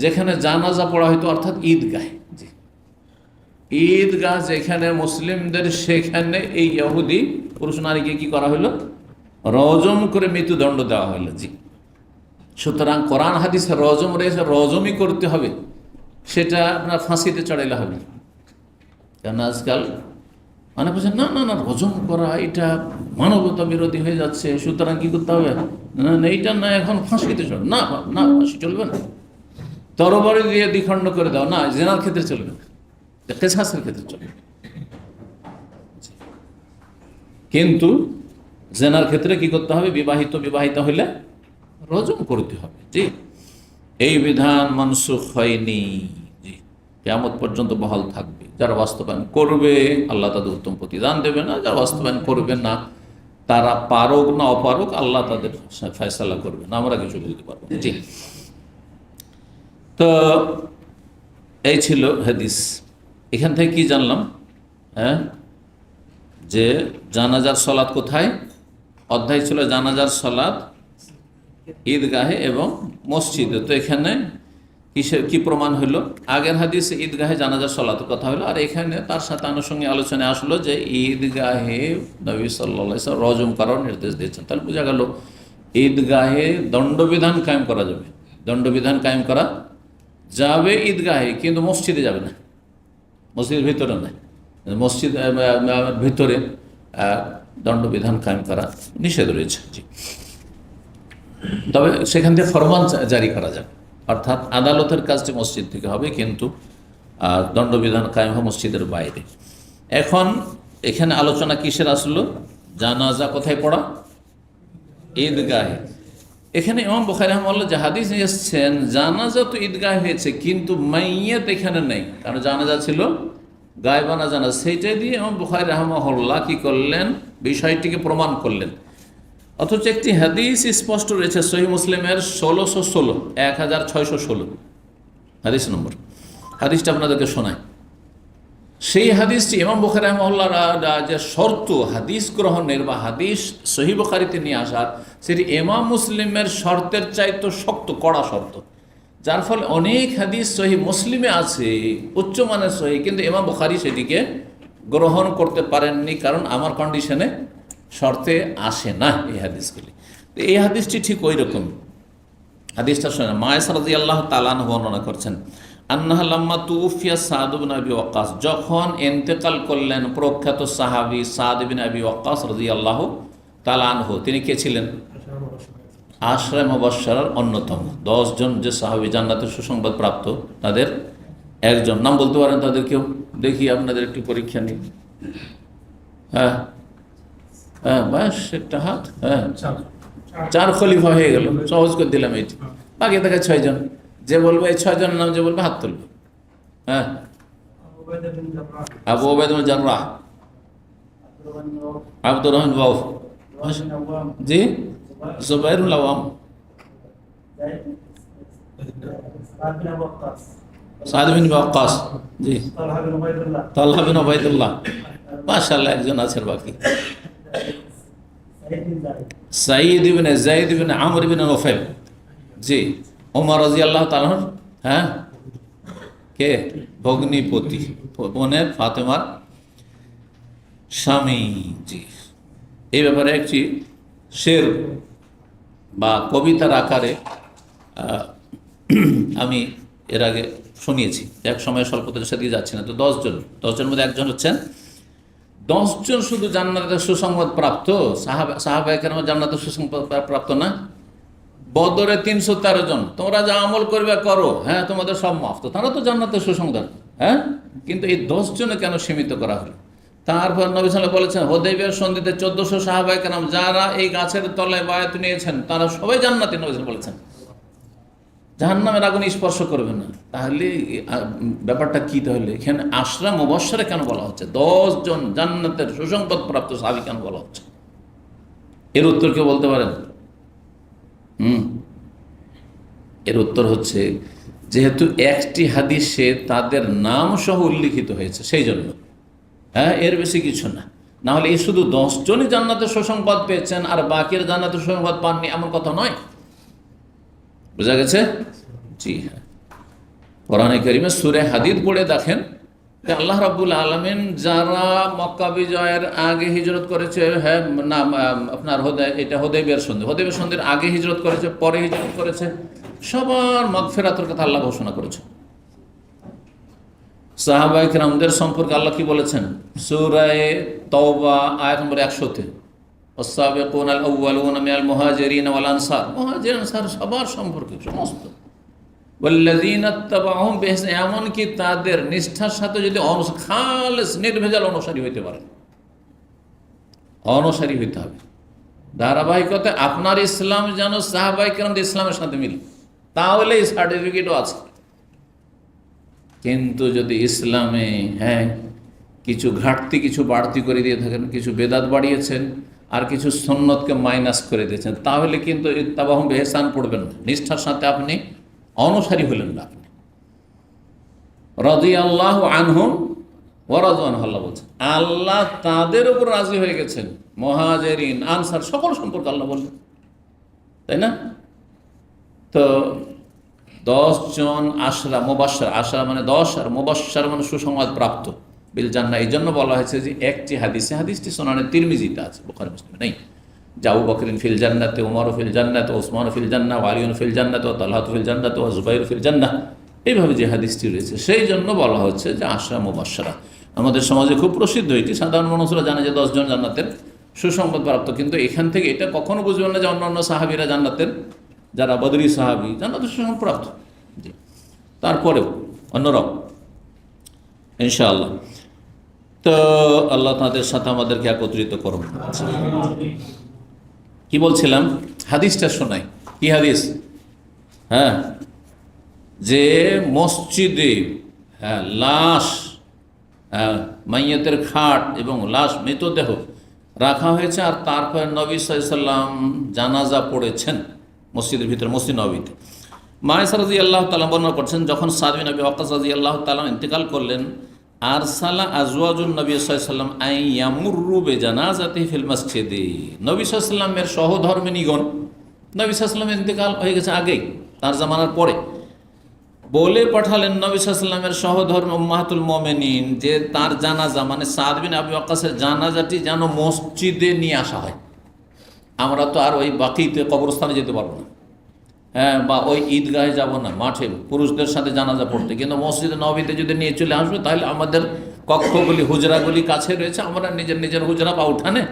S1: যেখানে জানাজা পড়া হইতো, অর্থাৎ ঈদগাহে, জি। ঈদগাহ যেখানে মুসলিমদের, সেখানে এই ইহুদি পুরুষ নারীকে কি করা হলো? রজম করে মৃত্যুদণ্ড দেওয়া হলো, জি। সুতরাং কোরআন হাদিসে রজম রয়েছে, রজমই করতে হবে, সেটা আপনার ফাঁসিতে চড়াইলে হবে। কেন আজকাল মানে বলছেন না না না, রজম করা এটা মানবতা বিরোধী হয়ে যাচ্ছে, সুতরাং কি করতে হবে? না এইটা না, এখন ফাঁসিতে চড় না, না ফাঁসি চলবে না, তরবারি দিয়ে দ্বিখণ্ড করে দাও, না জেনার ক্ষেত্রে চলবে না, কেসাসের ক্ষেত্রে চলবে। কিন্তু জেনার ক্ষেত্রে কি করতে হবে? বিবাহিতা হইলে রজম করতে হবে, জি। এই বিধান মনসুখ হয়নি, জি, কিয়ামত পর্যন্ত বহাল থাকবে। যারা বাস্তবায়ন করবে আল্লাহ তাদের উত্তম প্রতিদান দেবে না, যারা বাস্তবায়ন করবে না, তারা পারুক না অপারুক, আল্লাহ তাদের ফয়সালা করবে না, আমরা কিছু বলতে পারবো না, জি। তো এই ছিল হাদিস। এখান থেকে কি জানলাম? যে জানাজার সলাৎ কোথায়? অধ্যায় ছিল জানাজার সলাৎ ঈদগাহে এবং মসজিদে। তো এখানে কি প্রমাণ হলো? আগের হাদিসে ঈদগাহে জানাজার সলাতের কথা হলো, আর এখানে তার সাথে আনুষঙ্গিক আলোচনায় আসলো যে ঈদগাহে নবী সাল্লাল্লাহু আলাইহি ওয়াসাল্লাম রজম করার নির্দেশ দিয়েছেন। তাহলে বোঝা গেল ঈদগাহে দণ্ডবিধান কায়েম করা যাবে, দণ্ডবিধান কায়েম করা যাবে ঈদগাহে, কিন্তু মসজিদে যাবে না, মসজিদের ভিতরে নয়। মসজিদ ভিতরে দণ্ডবিধান কায়েম করা নিষেধ রয়েছে, জি। তবে সেখান থেকে ফরমান জারি করা যাবে, অর্থাৎ আদালতের কাজটি মসজিদ থেকে হবে, কিন্তু দণ্ডবিধান কায়েম হবে মসজিদের বাইরে। এখন এখানে আলোচনা কিসের আসলো? জানাজা কোথায় পড়া? ঈদগাহে। এখানে ইমাম বুখারী রাহিমাহুল্লাহ যে হাদিস নিয়ে এসেছেন, জানাজা তো ঈদগাহে হয়েছে, কিন্তু মাইয়াত এখানে নেই, কারণ জানাজা ছিল গায়বানা জানাজা। সেইটাই দিয়ে ইমাম বুখারী রাহিমাহুল্লাহ কি করলেন? বিষয়টিকে প্রমাণ করলেন। অথচ একটি হাদিস স্পষ্ট রয়েছে সহিহ মুসলিমের 1616 হাদিস নম্বর, হাদিসটা আপনাদেরকে শোনায়। সেই হাদিসটি ইমাম বুখারী রাহিমাহুল্লাহর যে শর্ত হাদিস গ্রহণের বা হাদিস সহিহ বুখারীতে নিয়ে আসার, সেটি ইমাম মুসলিমের শর্তের চাইতে শক্ত, কড়া শর্ত, যার ফলে অনেক হাদিস সহিহ মুসলিমে আছে উচ্চমানের সহিহ, কিন্তু ইমাম বুখারী সেটিকে গ্রহণ করতে পারেননি, কারণ আমার কন্ডিশনে শর্তে আসে না এই হাদিসগুলি। তো এই হাদিসটি ঠিক ওই রকম। হাদিসটা শোনেন, মা আয়েশা রাদিয়াল্লাহু তাআলা আনহা বর্ণনা করছেন, আন্নাহা লাম্মা তুফিয়া সাদ ইবনে আবি ওয়াক্কাস, যখন ইন্তেকাল করলেন প্রখ্যাত সাহাবী সাদ ইবনে আবি ওয়াক্কাস রাদিয়াল্লাহু তাআলা আনহু, তিনি কে ছিলেন? আশরায়ে মুবাশশারার অন্যতম 10 জন যে সাহাবী জান্নাতের সুসংবাদ প্রাপ্ত, তাদের একজন। নাম বলতে পারেন তাদের কেউ? দেখি আপনাদের একটি পরীক্ষা নিই। হ্যাঁ হ্যাঁ, বাস একটা হাত। হ্যাঁ, 4 খলিফা হয়ে গেল, সহজ করে দিলাম এইটি। বাকি থাকে 6 জন। যে বলবে এই 6 জনের নাম যে বলবে হাত তুলবে। হ্যাঁ, আবু ওবায়দা বিন জাররাহ, আব্দুর রহমান বাউফ, জি, জুবাইরুল আওয়াম, সাদ বিন ওয়াক্কাস, জি, তালহা বিন উবাইদুল্লাহ, মাশাআল্লাহ একজন আছেন। বাকি সাঈদ ইবনে যায়েদ ইবনে আমর ইবনে নফেল, জি, ওমর রাদিয়াল্লাহু তাআলা, হ্যাঁ, কে? ভগ্নিপতি, বোনের ফাতেমার স্বামী, জি। এই ব্যাপারে একটি শের বা কবিতার আকারে আমি এর আগে শুনিয়েছি, এক সময় স্বল্পতার সাথে যাচ্ছি না। তো 10 জনের মধ্যে একজন হচ্ছেন, 10 জন শুধু জান্নাতের সুসংবাদ প্রাপ্ত সাহাবায়ে কেরাম, জান্নাতের সুসংবাদ প্রাপ্ত না। বদরে 313 জন, তোমরা যা আমল করবে করো, হ্যাঁ, তোমাদের সব মাফ। তো তারা তো জান্নাতের সুসংবাদ, হ্যাঁ, কিন্তু এই 10 জনে কেন সীমিত করা হলো? তারপর নবী সাল্লাল্লাহু আলাইহি ওয়াসাল্লাম বলেছেন, হুদাইবিয়ার সন্ধিতে 1400 সাহাবায়ে কেরাম যারা এই গাছের তলায় বায়াত নিয়েছেন তারা সবাই জান্নাতি। নবী সাল্লাল্লাহু আলাইহি ওয়াসাল্লাম বলেছেন জাহান্নামের আগুন স্পর্শ করবে না। তাহলে ব্যাপারটা কি? তাহলে এখানে আশরা মুবাশশারা কেন বলা হচ্ছে? 10 জন জান্নাতের সুসংবাদ প্রাপ্ত সাহাবী কেন বলা হচ্ছে? এর উত্তর কেউ বলতে পারেন? এর উত্তর হচ্ছে, যেহেতু একটি হাদিসে তাদের নাম সহ উল্লিখিত হয়েছে, সেই জন্য। হ্যাঁ, এর বেশি কিছু না। না হলে এই শুধু 10 জনই জান্নাতের সুসংবাদ পেয়েছেন আর বাকির জান্নাতের সুসংবাদ পাননি, এমন কথা নয়। বুঝা গেছে? জি হ্যাঁ, কোরআনে কারীমে সূরা হাদীদ পড়ে দেখেন যে আল্লাহ রাব্বুল আলামিন যারা মক্কা বিজয়ের আগে হিজরত করেছে, হ্যাঁ না, আপনার হুদাইবিয়ার সন্ধির আগে হিজরত করেছে, পরে হিজরত করেছে, সবার মাগফিরাতের কথা আল্লাহ ঘোষণা করেছে। সাহাবায়ে কেরামদের সম্পর্কে আল্লাহ কি বলেছেন? সূরা তাওবা আয়াত নম্বর 100-তে, ওয়াস-সাবিকুনাল আউওয়ালুনা মিনাল মুহাজিরিন ওয়াল আনসার, মুহাজির আনসার সবার সম্পর্কে সমস্ত, ওয়াল্লাযীনা ইত্তাবাউহুম বিইহসান, এমনকি তাদের নিষ্ঠার সাথে যদি খালেস নির্ভেজাল অনুসারী হইতে পারে, অনুসারী হইতে হবে ধারাবাহিকতা। আপনার ইসলাম যেন সাহাবায়ে কেরামদের ইসলামের সাথে মিলে, তাহলে এই সার্টিফিকেটও আছে। কিন্তু যদি ইসলামে হ্যাঁ কিছু ঘাটতি, কিছু বাড়তি করে দিয়ে থাকেন, কিছু বেদাত বাড়িয়েছেন আর কিছু সুন্নতকে মাইনাস করে দিয়েছেন, তাহলে কিন্তু ইত্তাবাহুম বিইহসান পড়বেন না, নিষ্ঠার সাথে আপনি অনুসারী হলেন না। আপনি রাদিয়াল্লাহু আনহুম ওয়া রাদু আনহু, আল্লাহ বলছেন আল্লাহ তাদের উপর রাজি হয়ে গেছেন। মুহাজিরিন আনসার সকল সম্পর্কে আল্লাহ বললেন, তাই না? তো 10 জন আশরা মুবাশশার, আশরা মানে 10 আর মুবাশশার মানে সুসংবাদ প্রাপ্ত বিল জান্নাহ। এই জন্য বলা হয়েছে যে একটি হাদিসটি সুনানে তিরমিজিতে আছে, বুখারী মুসলিমে নেই। আবু বকরিন ফিল জান্নাতে, ওমর ফিল জান্নাতে, ওসমান ফিল জান্নাহ, আলীউন ফিল জান্নাতে, তালহা ফিল জান্নাতে, জুবাইর ফিল জান্নাহ, এইভাবে যে হাদিসটি রয়েছে, সেই জন্য বলা হচ্ছে যে আশরা মুবাশশারা। আমাদের সমাজে খুব প্রসিদ্ধ এটি, সাধারণ মানুষরা জানে যে 10 জন জান্নাতের সুসংবাদ প্রাপ্ত। কিন্তু এখান থেকে এটা কখনো বুঝবেন না যে অন্যান্য সাহাবীরা জান্নাতের, যারা বদরি সাহাবী জান্নাতের সুসংবাদ প্রাপ্ত। জি, তারপরেও অন্যরাও ইনশাআল্লাহ। তো আল্লাহ তাদের সাথে আমাদেরকে একত্রিত করুন। কি বলছিলাম? হাদিসটা শোনাই। কি হাদিস? হ্যাঁ, যে মসজিদে হ্যাঁ লাশ, মাইয়াতের খাট এবং লাশ, মৃতদেহ রাখা হয়েছে, আর তারপরে নবী সাল্লাল্লাহু আলাইহি সাল্লাম জানাজা পড়েছেন মসজিদের ভিতরে, মসজিদ নববীতে। মায়েশা রাদিয়াল্লাহু তাআলা বর্ণনা করছেন, যখন সাদ বিন আবি ওয়াক্কাস রাদিয়াল্লাহু তাআলা ইন্তেকাল করলেন, আরসালা আজওয়াজুন নবী সাল্লাল্লাহু আলাইহি ওয়াসাল্লাম আন ইয়ামুররু বিজানাজাতিহি ফিল মসজিদি। নবী সাল্লাল্লাহু আলাইহি ওয়াসাল্লামের সহধর্মিণীগণ, নবী সাল্লাল্লাহু আলাইহি ওয়াসাল্লাম ইন্তেকাল হয়ে গেছে আগেই, তার জামানার পরে, বলে পাঠালেন নবী সাল্লাল্লাহু আলাইহি ওয়াসাল্লামের সহধর্মী উম্মাহাতুল মুমিনিন যে তার জানাজা মানে সাদ বিন আবি ওয়াক্কাসের জানাজাটি যেন মসজিদে নিয়ে আসা হয়। আমরা তো আর ওই বাকিতে কবরস্থানে যেতে পারবো না, হ্যাঁ, বা ওই ঈদগাহে যাব না, মাঠে পুরুষদের সাথে জানাজা পড়তে, কিন্তু মসজিদে নববীতে যদি নিয়ে চলে আসবে তাহলে আমাদের কক্ষগুলি হুজরাগুলি কাছে রয়েছে, আমরা নিজের নিজের হুজরা বা উঠানে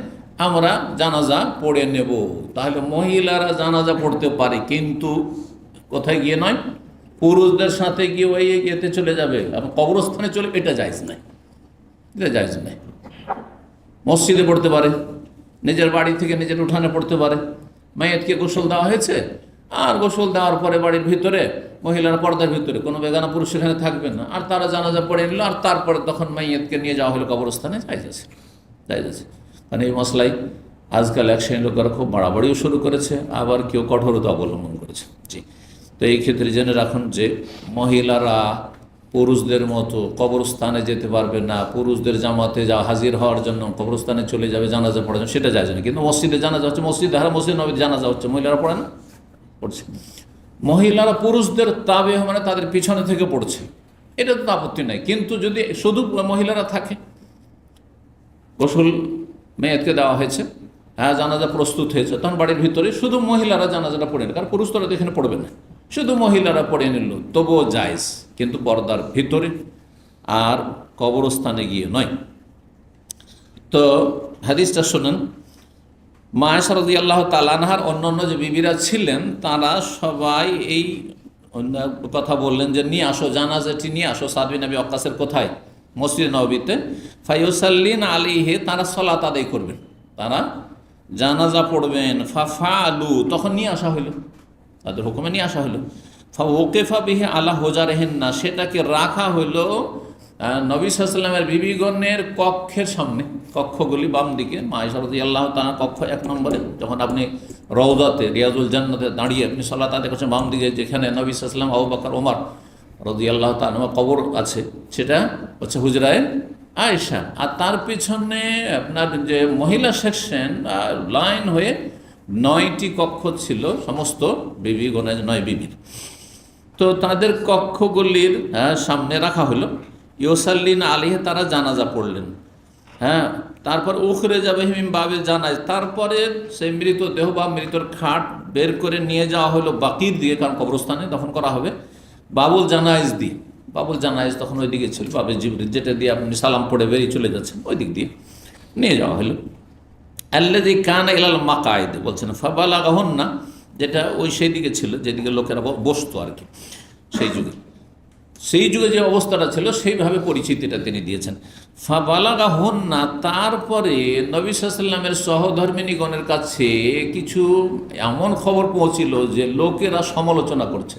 S1: আমরা জানাজা পড়ে নেব। তাহলে মহিলারা জানাজা পড়তে পারে, কিন্তু কোথায় গিয়ে নয়, পুরুষদের সাথে গিয়ে ওই ইয়েতে চলে যাবে, কবরস্থানে চলে, এটা জায়েজ নাই, এটা জায়েজ নাই। মসজিদে পড়তে পারে, নিজের বাড়ি থেকে নিজের উঠানে পড়তে পারে। মাইয়াতকে গোসল দেওয়া হয়েছে, আর গোসল দেওয়ার পরে বাড়ির ভিতরে মহিলারা পর্দার ভিতরে, কোনো বেগানা পুরুষ সেখানে থাকবে না, আর তারা জানাজা পড়ে নিল, আর তারপরে তখন মাইয়াতকে নিয়ে যাওয়া হলো কবরস্থানে, জায়েজ আছে, জায়েজ আছে। মানে এই মশলাই আজকাল এক শ্রেণীর লোকেরা খুব বাড়াবাড়িও শুরু করেছে, আবার কেউ কঠোরতা অবলম্বন করেছে। জি, তো এই ক্ষেত্রে জেনে রাখুন যে মহিলারা পুরুষদের মতো কবরস্থানে যেতে পারবে না, পুরুষদের জামাতে হাজির হওয়ার জন্য কবরস্থানে চলে যাবে জানাজা পড়ার জন্য, সেটা যায় না। কিন্তু মসজিদে জানাজা হচ্ছে, মসজিদে মসজিদ নবীতে জানাজা হচ্ছে, মহিলারা পড়ে না, পড়ছে। মহিলারা পুরুষদের তাবে মানে তাদের পিছনে থেকে পড়ছে, এটা তো আপত্তি নাই। কিন্তু যদি শুধু মহিলারা থাকে, গোসল মেয়েদকে দেওয়া হয়েছে, হ্যাঁ জানাজা প্রস্তুত হয়েছে, তখন বাড়ির ভিতরে শুধু মহিলারা জানাজাটা পড়ে নিল, কারণ পুরুষ তো এখানে পড়বে না, শুধু মহিলারা পড়ে নিল, তবুও জায়েজ, কিন্তু পর্দার ভিতরে আর কবরস্থানে গিয়ে নয়। তো হাদিসটা শোনেন, মা আয়েশা রাদিয়াল্লাহু তাআলা আনহার অন্যান্য যে বিবিরা ছিলেন তারা সবাই এই কথা বললেন যে নিয়ে আসো, জানাজাটি নিয়ে আসো সাদ বিন আবি ওয়াক্কাসের কোথায়, মসজিদে নববীতে, ফায়ুসাল্লিন আলাইহি, তারা সালাত আদায় করবেন, তারা জানাজা পড়বেন। ফাফালু, তখন নিয়ে আসা হইল, তাদের হুকুমে নিয়ে আসা হইল। ওকেফা বিহি আলা হোজারেহিন্না, সেটাকে রাখা হইল নবী সাল্লাল্লাহু আলাইহি ওয়াসাল্লামের বিবিগণের কক্ষের সামনে, কক্ষগুলি বাম দিকে। মা আয়েশা রাদিয়াল্লাহু তাআলা কক্ষ 1 নম্বরে, যখন আপনি রওজাতে রিয়াজুল জান্নাতে দাঁড়িয়ে আপনি সালাত আদায় করছেন, বাম দিকে যেখানে নবী সাল্লাল্লাহু আলাইহি ওয়াসাল্লাম, আবু বকর, ওমর রাদিয়াল্লাহু তাআলা কবর আছে, সেটা হচ্ছে হুজরায়ে আয়েশা। আর তার পিছনে আপনার যে মহিলা সেকশন লাইন হয়ে 9টি কক্ষ ছিল, সমস্ত বিবিগণের 9 বিবির। তো তাদের কক্ষগুলির সামনে রাখা হলো। ইউসাল্লিন আলাইহি, তারা জানাজা পড়লেন। হ্যাঁ, তারপর উখরে যাবে হিমিম বাবে জানাজ, তারপরে সেই মৃতদেহ বা মৃতর খাট বের করে নিয়ে যাওয়া হলো বাকির দিকে, কারণ কবরস্থানে দফন করা হবে, বাবুল জানাইজ দিয়ে। বাবুল জানাইজ তখন ওই দিকে ছিল, বাবে জিবরিল, যেটা দিয়ে আপনি সালাম পড়ে বেরিয়ে চলে যাচ্ছেন, ওই দিক দিয়ে নিয়ে যাওয়া হলো। আল্লাযী কানা ইলাল মাকাইদ বলছেন, ফাবালাগাহুন্না, যেটা ওই সেই দিকে ছিল যেদিকে লোকেরা বসতো আর কি, সেই যুগে যে অবস্থাটা ছিল সেইভাবে পরিচিতিটা তিনি দিয়েছেন। ফাবালাগাহুন্না, তারপরে নবী সাল্লাল্লাহু আলাইহি ওয়াসাল্লামের সহধর্মিণীগণের কাছে কিছু এমন খবর পৌঁছিল যে লোকেরা সমালোচনা করছে,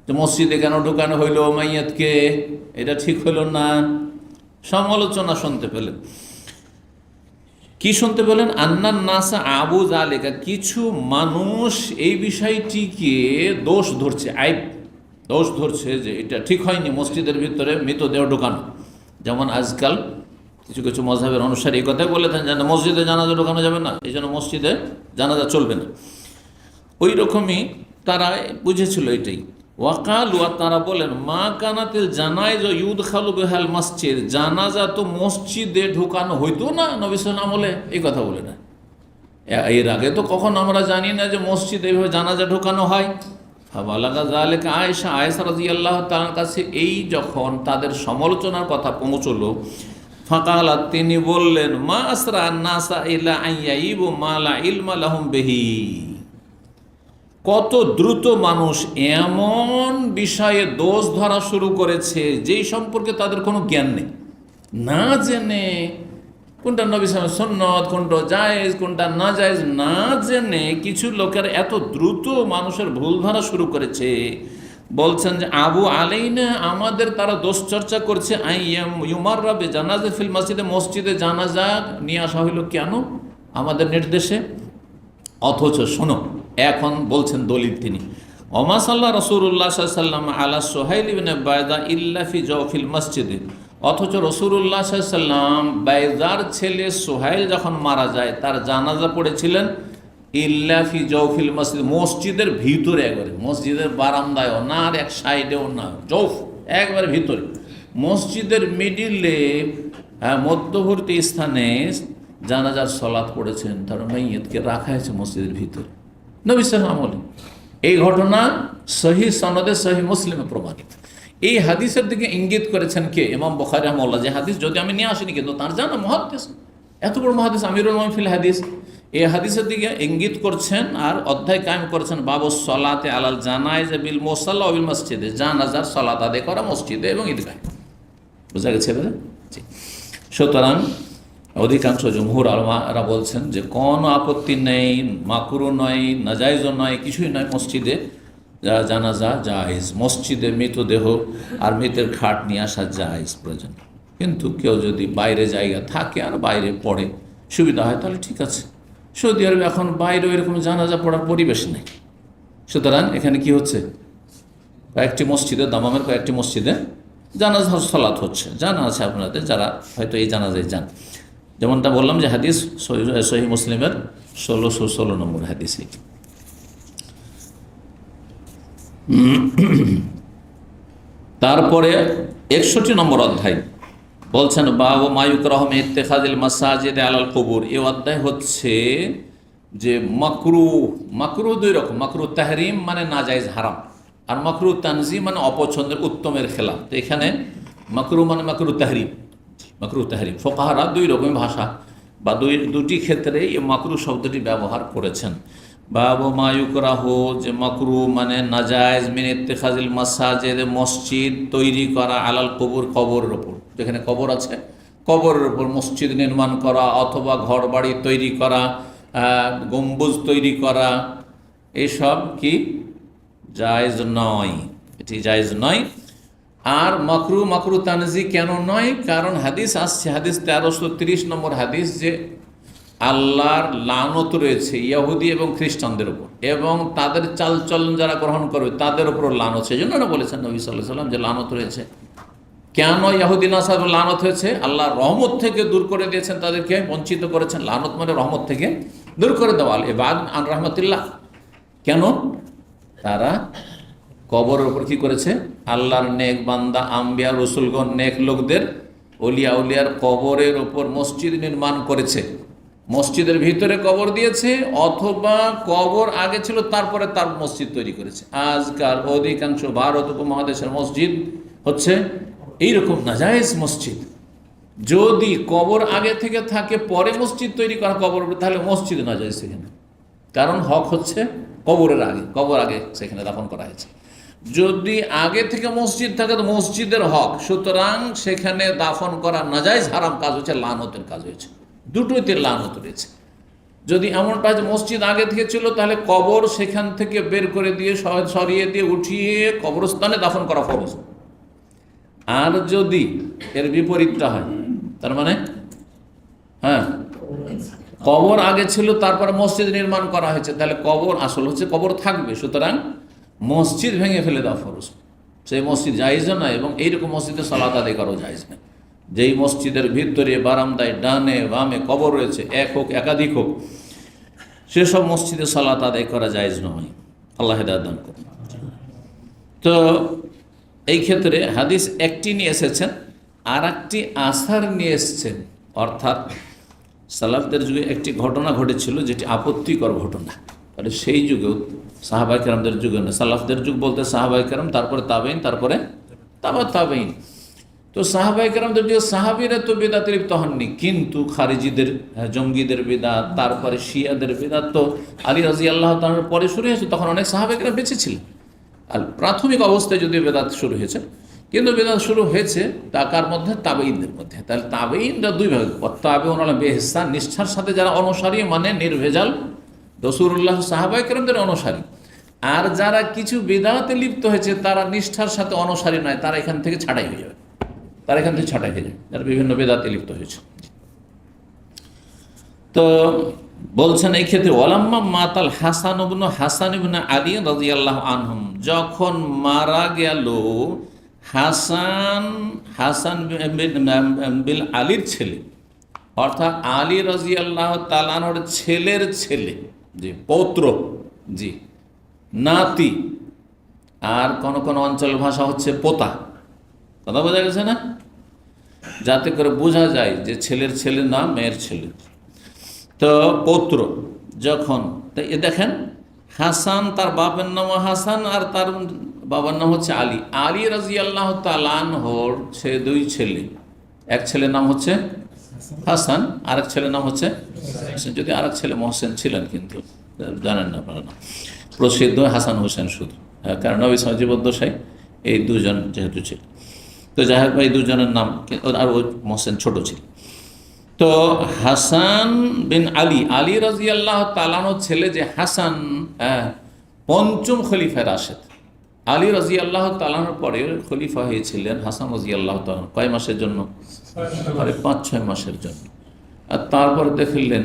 S1: যে মসজিদে কেন ঢুকানো হইল মাইয়াতকে, এটা ঠিক হইল না, সমালোচনা শুনতে পেলেন। কি শুনতে পেলেন? আন্নান নাসা আবু যালিকা, কিছু মানুষ এই বিষয়টিকে দোষ ধরছে, দোষ ধরছে যে এটা ঠিক হয়নি মসজিদের ভিতরে মৃতদেহ ঢোকানো। যেমন আজকাল কিছু কিছু মযহাবের অনুসারী এই কথাই বলে থাকেন যে মসজিদে জানাজা ঢোকানো যাবে না, এই জন্য মসজিদে জানাজা চলবে না। ওই রকমই তারা বুঝেছিল এটাই। ওয়াকালু, তারা বলেন, মা কানাতিল জানাইজ ইউদখালু বিহাল মসজিদ, জানাজা তো মসজিদে ঢোকানো হইতো না নবী সাল্লাল্লাহু আলাইহি আমলে, এই কথা বলে না। এর আগে তো কখন আমরা জানি না যে মসজিদে এইভাবে জানাজা ঢোকানো হয়। ফাবালাগা যালিকা আয়েশা, আয়েশা রাদিয়াল্লাহু তাআলার কাছে এই যখন তাদের সমালোচনার কথা পৌঁছলো, ফাকালাত, তিনি বললেন, মা আসরা নাসা ইলা আইয়াইবু মা লা ইলমা লাহুম বিহি, কত দ্রুত মানুষ এমন বিষয়ে দোষ ধরা শুরু করেছে যেই সম্পর্কে তাদের কোনো জ্ঞান নেই, না জেনে কোনটা নবী সাল্লাল্লাহু আলাইহি ওয়াসাল্লামের সুন্নত, কোনটা জায়েজ, কোনটা না জায়েজ, না জেনে কিছু লোকের এত দ্রুত মানুষের ভুল ধরা শুরু করেছে। বলছেন যে আবু আলাইনা, আমাদের তারা দোষ চর্চা করছে, আইয়াম ইউমাররা বিজানাজা ফিল মসজিদে, মসজিদে জানাজা নিয়ে আসা হইল কেন আমাদের নির্দেশে। অথচ শোনো, এখন বলছেন দলিল তিনি, ওমা সাল্লাহ রাসূলুল্লাহ সাল্লাল্লাহু আলাইহি ওয়াসাল্লাম আলা সুহাইল ইবনে বাইদা ইল্লা ফি জাওফিল মসজিদে, অথচ রাসূলুল্লাহ সাল্লাল্লাহু আলাইহি ওয়াসাল্লাম বাইদার ছেলে সুহাইল যখন মারা যায় তার জানাজা পড়েছিলেন ইল্লা ফি জাওফিল মসজিদ, মসজিদের ভিতরে, একবারে মসজিদের বারান্দায়ও না আর এক সাইডেও না, জৌফ একবারে ভিতরে, মসজিদের মিডিলে মধ্যবর্তী স্থানে জানাজার সালাত পড়েছেন, তার মাইয়াতকে রাখা হয়েছে মসজিদের ভিতরে নবী সাল্লাল্লাহু আলাইহি ওয়াসাল্লাম আমলে। এই ঘটনা সহি সনদে সহি মুসলিমে প্রমাণিত। এই হাদিসের দিকে ইঙ্গিত করেছেন কে? ইমাম বুখারী রাহিমাহুল্লাহ। যে হাদিস যদি আমি নিয়ে আসিনি, কিন্তু তার জানা মুহাদ্দিস, এত বড় মুহাদ্দিস, আমিরুল মুমিনিন ফিল হাদিস, এই হাদিসের দিকে ইঙ্গিত করছেন আর অধ্যায় কায়েম করেছেন বাবুস সলাতে আলাল জানাইজ বিল মুসাল্লা ওয়া বিল মসজিদে, জানাজার সালাত আদায় করা মসজিদে এবং ঈদগাহে। বোঝা গেছে এবারে? জি। সুতরাং অধিকাংশ জমহুর আলেমারা বলছেন যে কোনো আপত্তি নেই, মাকরু নয়, নাজাইজও নয়, কিছুই নয়, মসজিদে জানাজা জায়েজ, মসজিদে মৃতদেহ আর মৃতের খাট নিয়ে আসা জায়েজ প্রয়োজন। কিন্তু কেউ যদি বাইরে জায়গা থাকে আর বাইরে পড়ে সুবিধা হয় তাহলে ঠিক আছে। সৌদি আরবে এখন বাইরে এরকম জানাজা পড়ার পরিবেশ নেই। সুতরাং এখানে কি হচ্ছে, কয়েকটি মসজিদে, দামামের কয়েকটি মসজিদে জানাজা সালাত হচ্ছে। জানা আছে আপনাদের যারা হয়তো এই জানাজায় যান। যেমনটা বললাম যে হাদিস সহিহ মুসলিমের 1616 নম্বর হাদিস। তারপরে 61 নম্বর অধ্যায় বলছেন বাবু মায়ুকরাহু মিন ইত্তিখাযিল মাসাজিদ আলাল কুবুর। এই অধ্যায় হচ্ছে যে মাকরু দুই রকম, মাকরু তাহরিম মানে নাজায়েজ হারাম, আর মাকরু তানজিম মানে অপছন্দের উত্তমের খেলাফ। তো এখানে মাকরু মানে মাকরু তাহরিম ফোকাহারা দুই রকম ভাষা বা দুটি ক্ষেত্রে এই মাকরু শব্দটি ব্যবহার করেছেন। বাবু মায়ুকরাহু, যে মাকরু মানে নাজায়েজ, মিন ইত্তিখাযিল মাসাজিদ মসজিদ তৈরি করা, আলাল কুবুর কবরের ওপর, যেখানে কবর আছে কবরের ওপর মসজিদ নির্মাণ করা অথবা ঘর বাড়ি তৈরি করা, গম্বুজ তৈরি করা, এসব কি জায়েজ নয়, এটি জায়েজ নয়। আর মাকরু তানজি কেন নয়? কারণ হাদিস আসছে, হাদিস 1330 নম্বর হাদিস, যে আল্লাহর লানত রয়েছে ইহুদি এবং খ্রিস্টানদের উপর, এবং তাদের চালচলন যারা গ্রহণ করবে তাদের উপর লানত। সেই জন্য না বলেছেন নবী সাল্লাল্লাহু আলাইহি ওয়াসাল্লাম যে লানত রয়েছে। কেন ইহুদি নাসারার লানত হয়েছে? আল্লাহ রহমত থেকে দূর করে দিয়েছেন, তাদেরকে বঞ্চিত করেছেন। লানত মানে রহমত থেকে দূর করে দেওয়া, ইবাদ আন রাহমাতিল্লাহ। কেন? তারা কবরের উপর কি করেছে? আল্লাহর নেক বান্দা, আম্বিয়া, রসুলগণ, নেক লোকদের, ওলিয়া উলিয়ার কবরের ওপর মসজিদ নির্মাণ করেছে। মসজিদের ভিতরে কবর দিয়েছে, অথবা কবর আগে ছিল তারপরে তার মসজিদ তৈরি করেছে। আজকাল অধিকাংশ ভারত উপমহাদেশের মসজিদ হচ্ছে এইরকম নাজায়েজ মসজিদ। যদি কবর আগে থেকে থাকে পরে মসজিদ তৈরি করা কবর, তাহলে মসজিদ নাজায়েজ সেখানে, কারণ হক হচ্ছে কবরের আগে, কবর আগে সেখানে দাফন করা হয়েছে। যদি আগে থেকে মসজিদ থাকে তো মসজিদের হক, সুতরাং সেখানে দাফন করা নাজায়েজ হারাম কাজ হচ্ছে, লানতের কাজ হয়েছে, দুটোইতে লানত রয়েছে। যদি এমনটা যে মসজিদ আগে থেকে ছিল, তাহলে কবর সেখান থেকে বের করে দিয়ে সরিয়ে দিয়ে উঠিয়ে কবরস্থানে দাফন করা ফরজ। আর যদি এর বিপরীতটা হয়, তার মানে কবর আগে ছিল তারপরে মসজিদ নির্মাণ করা হয়েছে, তাহলে কবর আসল হচ্ছে কবর থাকবে, সুতরাং মসজিদ ভেঙে ফেলে দেওয়া ফরজ। সেই মসজিদ জায়েজ না, এবং এইরকম মসজিদে সালাত আদায় করাও জায়েজ না। যেই মসজিদের ভিতরে বারান্দায় ডানে বামে কবর রয়েছে, এক হোক একাধিক হোক, সেসব মসজিদে সালাত আদায় করা জায়েজ নয়। আল্লাহ হেদায়েত দান করুন। তো এই ক্ষেত্রে হাদিস একটি নিয়ে এসেছেন, আর একটি আসার নিয়ে এসেছেন, অর্থাৎ সালাফদের যুগে একটি ঘটনা ঘটেছিল যেটি আপত্তিকর ঘটনা। তাহলে সেই যুগেও সাহাবায়ে কেরামদের যুগে না, সালাফদের যুগ বলতে সাহাবায়ে কেরাম, তারপরে তাবেঈন, তারপরে তাবেঈন। তো সাহাবায়ে কেরামদের যুগে সাহাবীরা তো বিদআতে লিপ্ত হননি, কিন্তু খারিজিদের, জঙ্গিদের বিদআত, তারপরে শিয়াদের বিদআত তো আলী রাদিয়াল্লাহু তাআলার পরে শুরু হয়েছে। তখন অনেক সাহাবায়ে কেরাম বেঁচে ছিলেন। আর প্রাথমিক অবস্থায় যদিও বিদআত শুরু হয়েছে, কিন্তু বিদআত শুরু হয়েছে কার মধ্যে? তাবেঈনদের মধ্যে। তাহলে তাবেঈনরা দুই ভাগে, তাবেঈন আলা বিইহসান, নিষ্ঠার সাথে যারা অনুসারী, মানে নির্ভেজাল রাসূলুল্লাহ সাহাবায়ে কেরামদের অনুসারী। আর যারা কিছু বিদআতে লিপ্ত হয়েছে, তারা নিষ্ঠার সাথে অনুসারী নয়, তারা এখান থেকে ছাঁটাই হয়ে যাবে, যারা বিভিন্ন বিদআতে লিপ্ত হয়েছে। তো বলছেন এই ক্ষেত্রে ওয়ালাম্মা মাতাল হাসান ইবনে আলী রাদিয়াল্লাহু আনহুম, যখন মারা গেল হাসান বিন আলীর ছেলে, অর্থাৎ আলী রাদিয়াল্লাহু তাআলা আনহুর ছেলের ছেলে, জি পৌত্র, জি নাতি, আর কোন কোন অঞ্চলের ভাষা হচ্ছে পোতা। কথা বোঝা গেছে না? যাতে করে বোঝা যায় যে ছেলের ছেলে না মেয়ের ছেলে। তো পৌত্র যখন, দেখেন হাসান, তার বাবার নাম হাসান আর তার বাবার নাম হচ্ছে আলী। আলী রাদিয়াল্লাহু তাআলা আনহুর দুই ছেলে, এক ছেলের নাম হচ্ছে হাসান, আরেক ছেলের নাম হচ্ছে হোসেন। যদি আরেক ছেলে মহসেন ছিলেন, কিন্তু জানেন না আপনারা, না প্রসিদ্ধ হাসান হোসেন শুধু, কারণ নবী জীবদ্দশায় এই দুজন যেহেতু ছিল। তো যাই হোক, এই দুজনের নাম, আর ওই মহসেন ছোট ছিল। তো হাসান বিন আলী, আলী রাদিয়াল্লাহু তাআলা আনহুর ছেলে যে হাসান, পঞ্চম খলিফা রাশেদ। আলী রাদিয়াল্লাহু তাআলা আনহুর পরে খলিফা হয়েছিলেন হাসান রাদিয়াল্লাহু তাআলা। কয় মাসের জন্য? 5-6 মাসের জন্য। আর তারপরে দেখলেন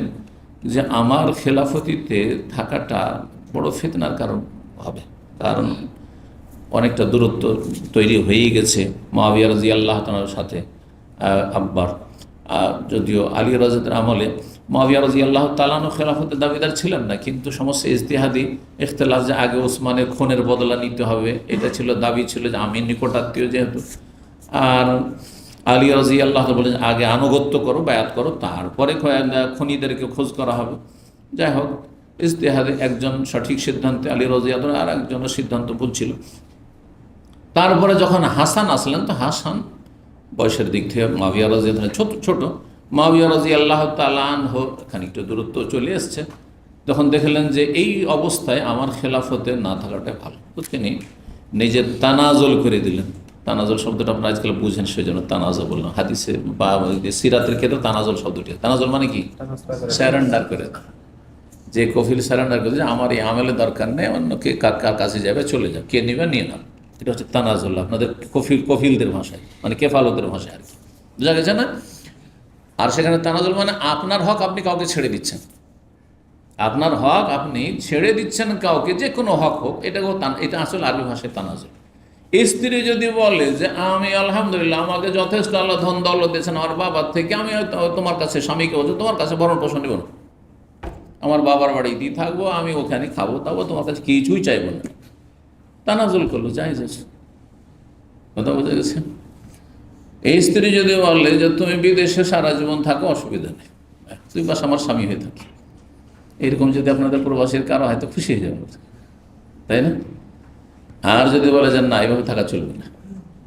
S1: যে আমার খেলাফতিতে থাকাটা বড় ফিতনার কারণ হবে, কারণ অনেকটা দূরত্ব তৈরি হয়েই গেছে মুআবিয়া রাদিয়াল্লাহু তাআলার সাথে আব্বার। যদিও আলী রাজের আমলে মুআবিয়া রাদিয়াল্লাহু তাআলা খেলাফতের দাবিদার ছিলেন না, কিন্তু সমস্ত ইজতিহাদি ইখতিলাফ যে আগে ওসমানের খুনের বদলা নিতে হবে, এটা ছিল দাবি, ছিল যে আমি নিকটাত্মীয় যেহেতু। আর আলী রাদিয়াল্লাহু তাআলা বলেন আগে আনুগত্য করো, বায়াত করো, তারপরে খুনিদেরকে খোঁজ করা হবে। যাই হোক, ইজতিহাদে একজন সঠিক সিদ্ধান্তে আলী রাদিয়াল্লাহু আর একজনের সিদ্ধান্ত ভুল ছিল। তারপরে যখন হাসান আসলেন, তো হাসান বয়সের দিক থেকে মুআবিয়া রাদিয়াল্লাহু ছোট। মুআবিয়া রাদিয়াল্লাহু তাআলা আনহু খানিকটা দূরত্ব চলে এসছে। যখন দেখলেন যে এই অবস্থায় আমার খেলাফতে না থাকাটাই ভালো, বুঝছেন, নিজের তানাজুল করে দিলেন। তানাজুল শব্দটা আপনারা আজকাল বুঝেন, সেই জন্য তানাজুল বললাম। হাদিসে বা সিরাতের ক্ষেত্রে তানাজুল শব্দটি, তানাজুল মানে কি? স্যারেন্ডার করে, যে কফিল স্যারেন্ডার করে, যে আমার এই আমলে দরকার নেই, অন্য কে কার কাছে যাবে চলে যাবে, কে নিবে নিয়ে নাও। এটা হচ্ছে তানাজুল আপনাদের কফিলদের ভাষায়, মানে কেফালতের ভাষায় আর কি, বুঝা গেছে না? আর সেখানে তানাজুল মানে আপনার হক আপনি কাউকে ছেড়ে দিচ্ছেন, আপনার হক আপনি ছেড়ে দিচ্ছেন কাউকে, যে কোনো হক হোক, এটা আসলে আরবি ভাষায় তানাজুল। স্ত্রী যদি বলে যে আমি আলহামদুলিল্লাহ, আমাকে যথেষ্ট আল্লাহ ধন দৌলত দিয়েছেন আমার বাবার থেকে, আমি তোমার কাছে, স্বামীকে বলছো তোমার কাছে ভরণ পোষণ নেব না, আমার বাবার বাড়িতেই থাকবো, আমি ওখানে খাবো দাবো, তোমার কাছে কিছুই চাইবো না, তানাজুল করলো, জায়েজ আছে। কথা বোঝা গেছে? এই স্ত্রী যদি বলে যে তুমি বিদেশে সারা জীবন থাকো, অসুবিধা নেই, তুই বাস আমার স্বামী হয়ে থাকি, এরকম যদি আপনাদের প্রবাসীর কারো হয়তো খুশি হয়ে যাবে, তাই না? আর যদি বলে যে না, এইভাবে থাকা চলবে না,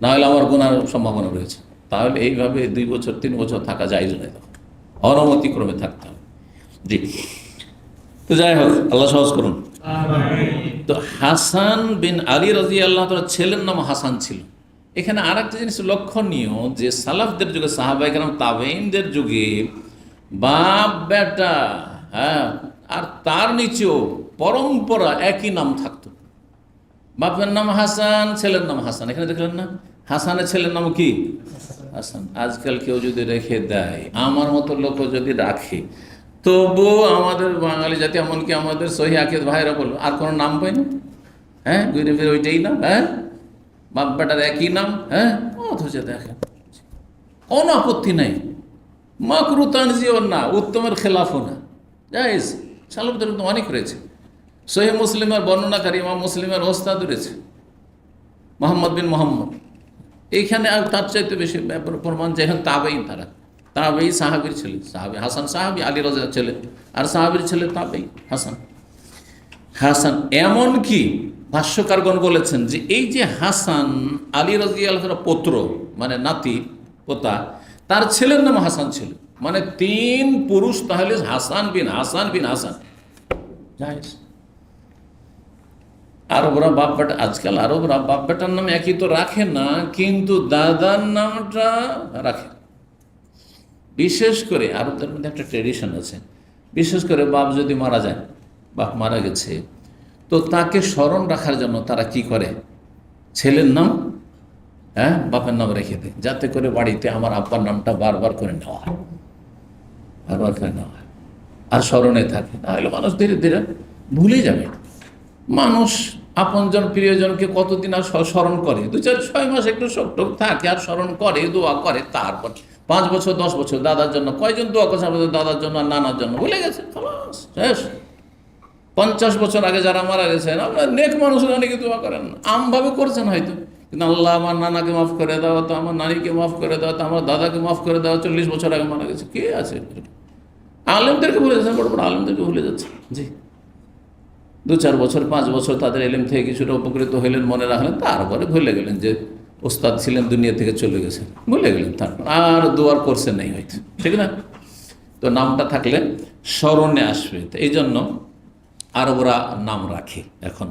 S1: না হলে আমার গুনার সম্ভাবনা রয়েছে, তাহলে এইভাবে 2 বছর 3 বছর থাকা যায় না, অনুমতিক্রমে থাকতে হবে। জি, তো যাই হোক, আল্লাহ সহজ করুন। তো হাসান বিন আলী রাদিয়াল্লাহু তাআলা ছেলের নাম হাসান ছিল। এখানে আর একটা জিনিস লক্ষণীয়, যে সালাফদের যুগে, সাহাবায়ে কেরাম, তাবেঈনদের যুগে বাপ বেটা, আর তার নিচেও পরম্পরা একই নাম থাকতো। বাপের নাম হাসান, ছেলের নাম হাসান। এখানে দেখলেন না, হাসানের ছেলের নাম কি? হাসান। আজকাল কেউ যদি রেখে দেয়, আমার মতো লোক যদি রাখে, তবুও আমাদের বাঙালি জাতি, এমনকি আমাদের সহি আকিদ ভাইরা বলবো আর কোনো নাম পাই না, ঘুরে ফিরে ওইটাই নাম, বাপ বেটার একই নাম, অথচ দেখেন কোনো আপত্তি নাই, মাকরু তানজিও না, উত্তমের খেলাফও না, জায়েজ। সালাফদের তো অনেক রয়েছে। সহিহ মুসলিমের বর্ণনাকারী ইমাম মুসলিমের ওস্তাদ রয়েছে মোহাম্মদ বিন মোহাম্মদ। এইখানে আর তার চাইতে বেশি প্রমাণ যে এখন তাবেঈন, তাবেঈ সাহাবীর ছেলে, সাহাবী হাসান, সাহাবী আলী রাদিয়াল্লাহু ছেলে, আর সাহাবীর ছেলে তাবেঈ হাসান। এমন কি ভাষ্যকারগণ বলেছেন যে এই যে হাসান আলী রাদিয়াল্লাহু তাআলার পুত্র, মানে নাতি পোতা, তার ছেলের নাম হাসান ছিল, মানে 3 পুরুষ, তাহলে হাসান বিন হাসান জায়েজ। আরবরা বাপ বেটা, আজকাল আরবরা বাপ বেটার নাম একই তো রাখে না, কিন্তু দাদার নামটা রাখে। বিশেষ করে আরবদের মধ্যে একটা ট্রেডিশন আছে, বিশেষ করে বাপ যদি মারা যায়, বাপ মারা গেছে, তো তাকে স্মরণ রাখার জন্য তারা কি করে, ছেলের নাম বাপের নাম রেখে দেয়, যাতে করে বাড়িতে আমার আব্বার নামটা বারবার করে নেওয়া হয়, আর স্মরণে থাকে। তাহলে মানুষ ধীরে ধীরে ভুলে যাবে। মানুষ আপনজন প্রিয়জনকে কতদিন আর স্মরণ করে, 2-4-6 মাস একটু শোক থাকে, আর স্মরণ করে, দোয়া করে, তারপর 5 বছর 10 বছর দাদার জন্য কয়জন দোয়া করছে, আমাদের দাদার জন্য আর নানার জন্য ভুলে গেছে, শেষ। 50 বছর আগে যারা মারা গেছেন, আপনার নেক মানুষের অনেকে দোয়া করেন না, আমভাবে করছেন হয়তো, কিন্তু আল্লাহ আমার নানাকে মাফ করে দাও, তো আমার নানিকে মাফ করে দাও, তো আমার দাদাকে মাফ করে দাও, 40 বছর আগে মারা গেছে, কে আছে? আলেমদেরকে ভুলে যাচ্ছেন, বড় বড় আলেমদেরকে ভুলে যাচ্ছে। জি, 2-4 বছর 5 বছর তাদের এলেম থেকে কিছুটা উপকৃত হইলেন, মনে রাখলেন, তারপরে ভুলে গেলেন যে ওস্তাদ ছিলেন, দুনিয়া থেকে চলে গেছেন, ভুলে গেলেন, তারপর আর দোয়ার করছেন নাই হয়তো, ঠিক না? তো নামটা থাকলে স্মরণে আসবে। তো এই জন্য আরবরা নাম রাখে এখন।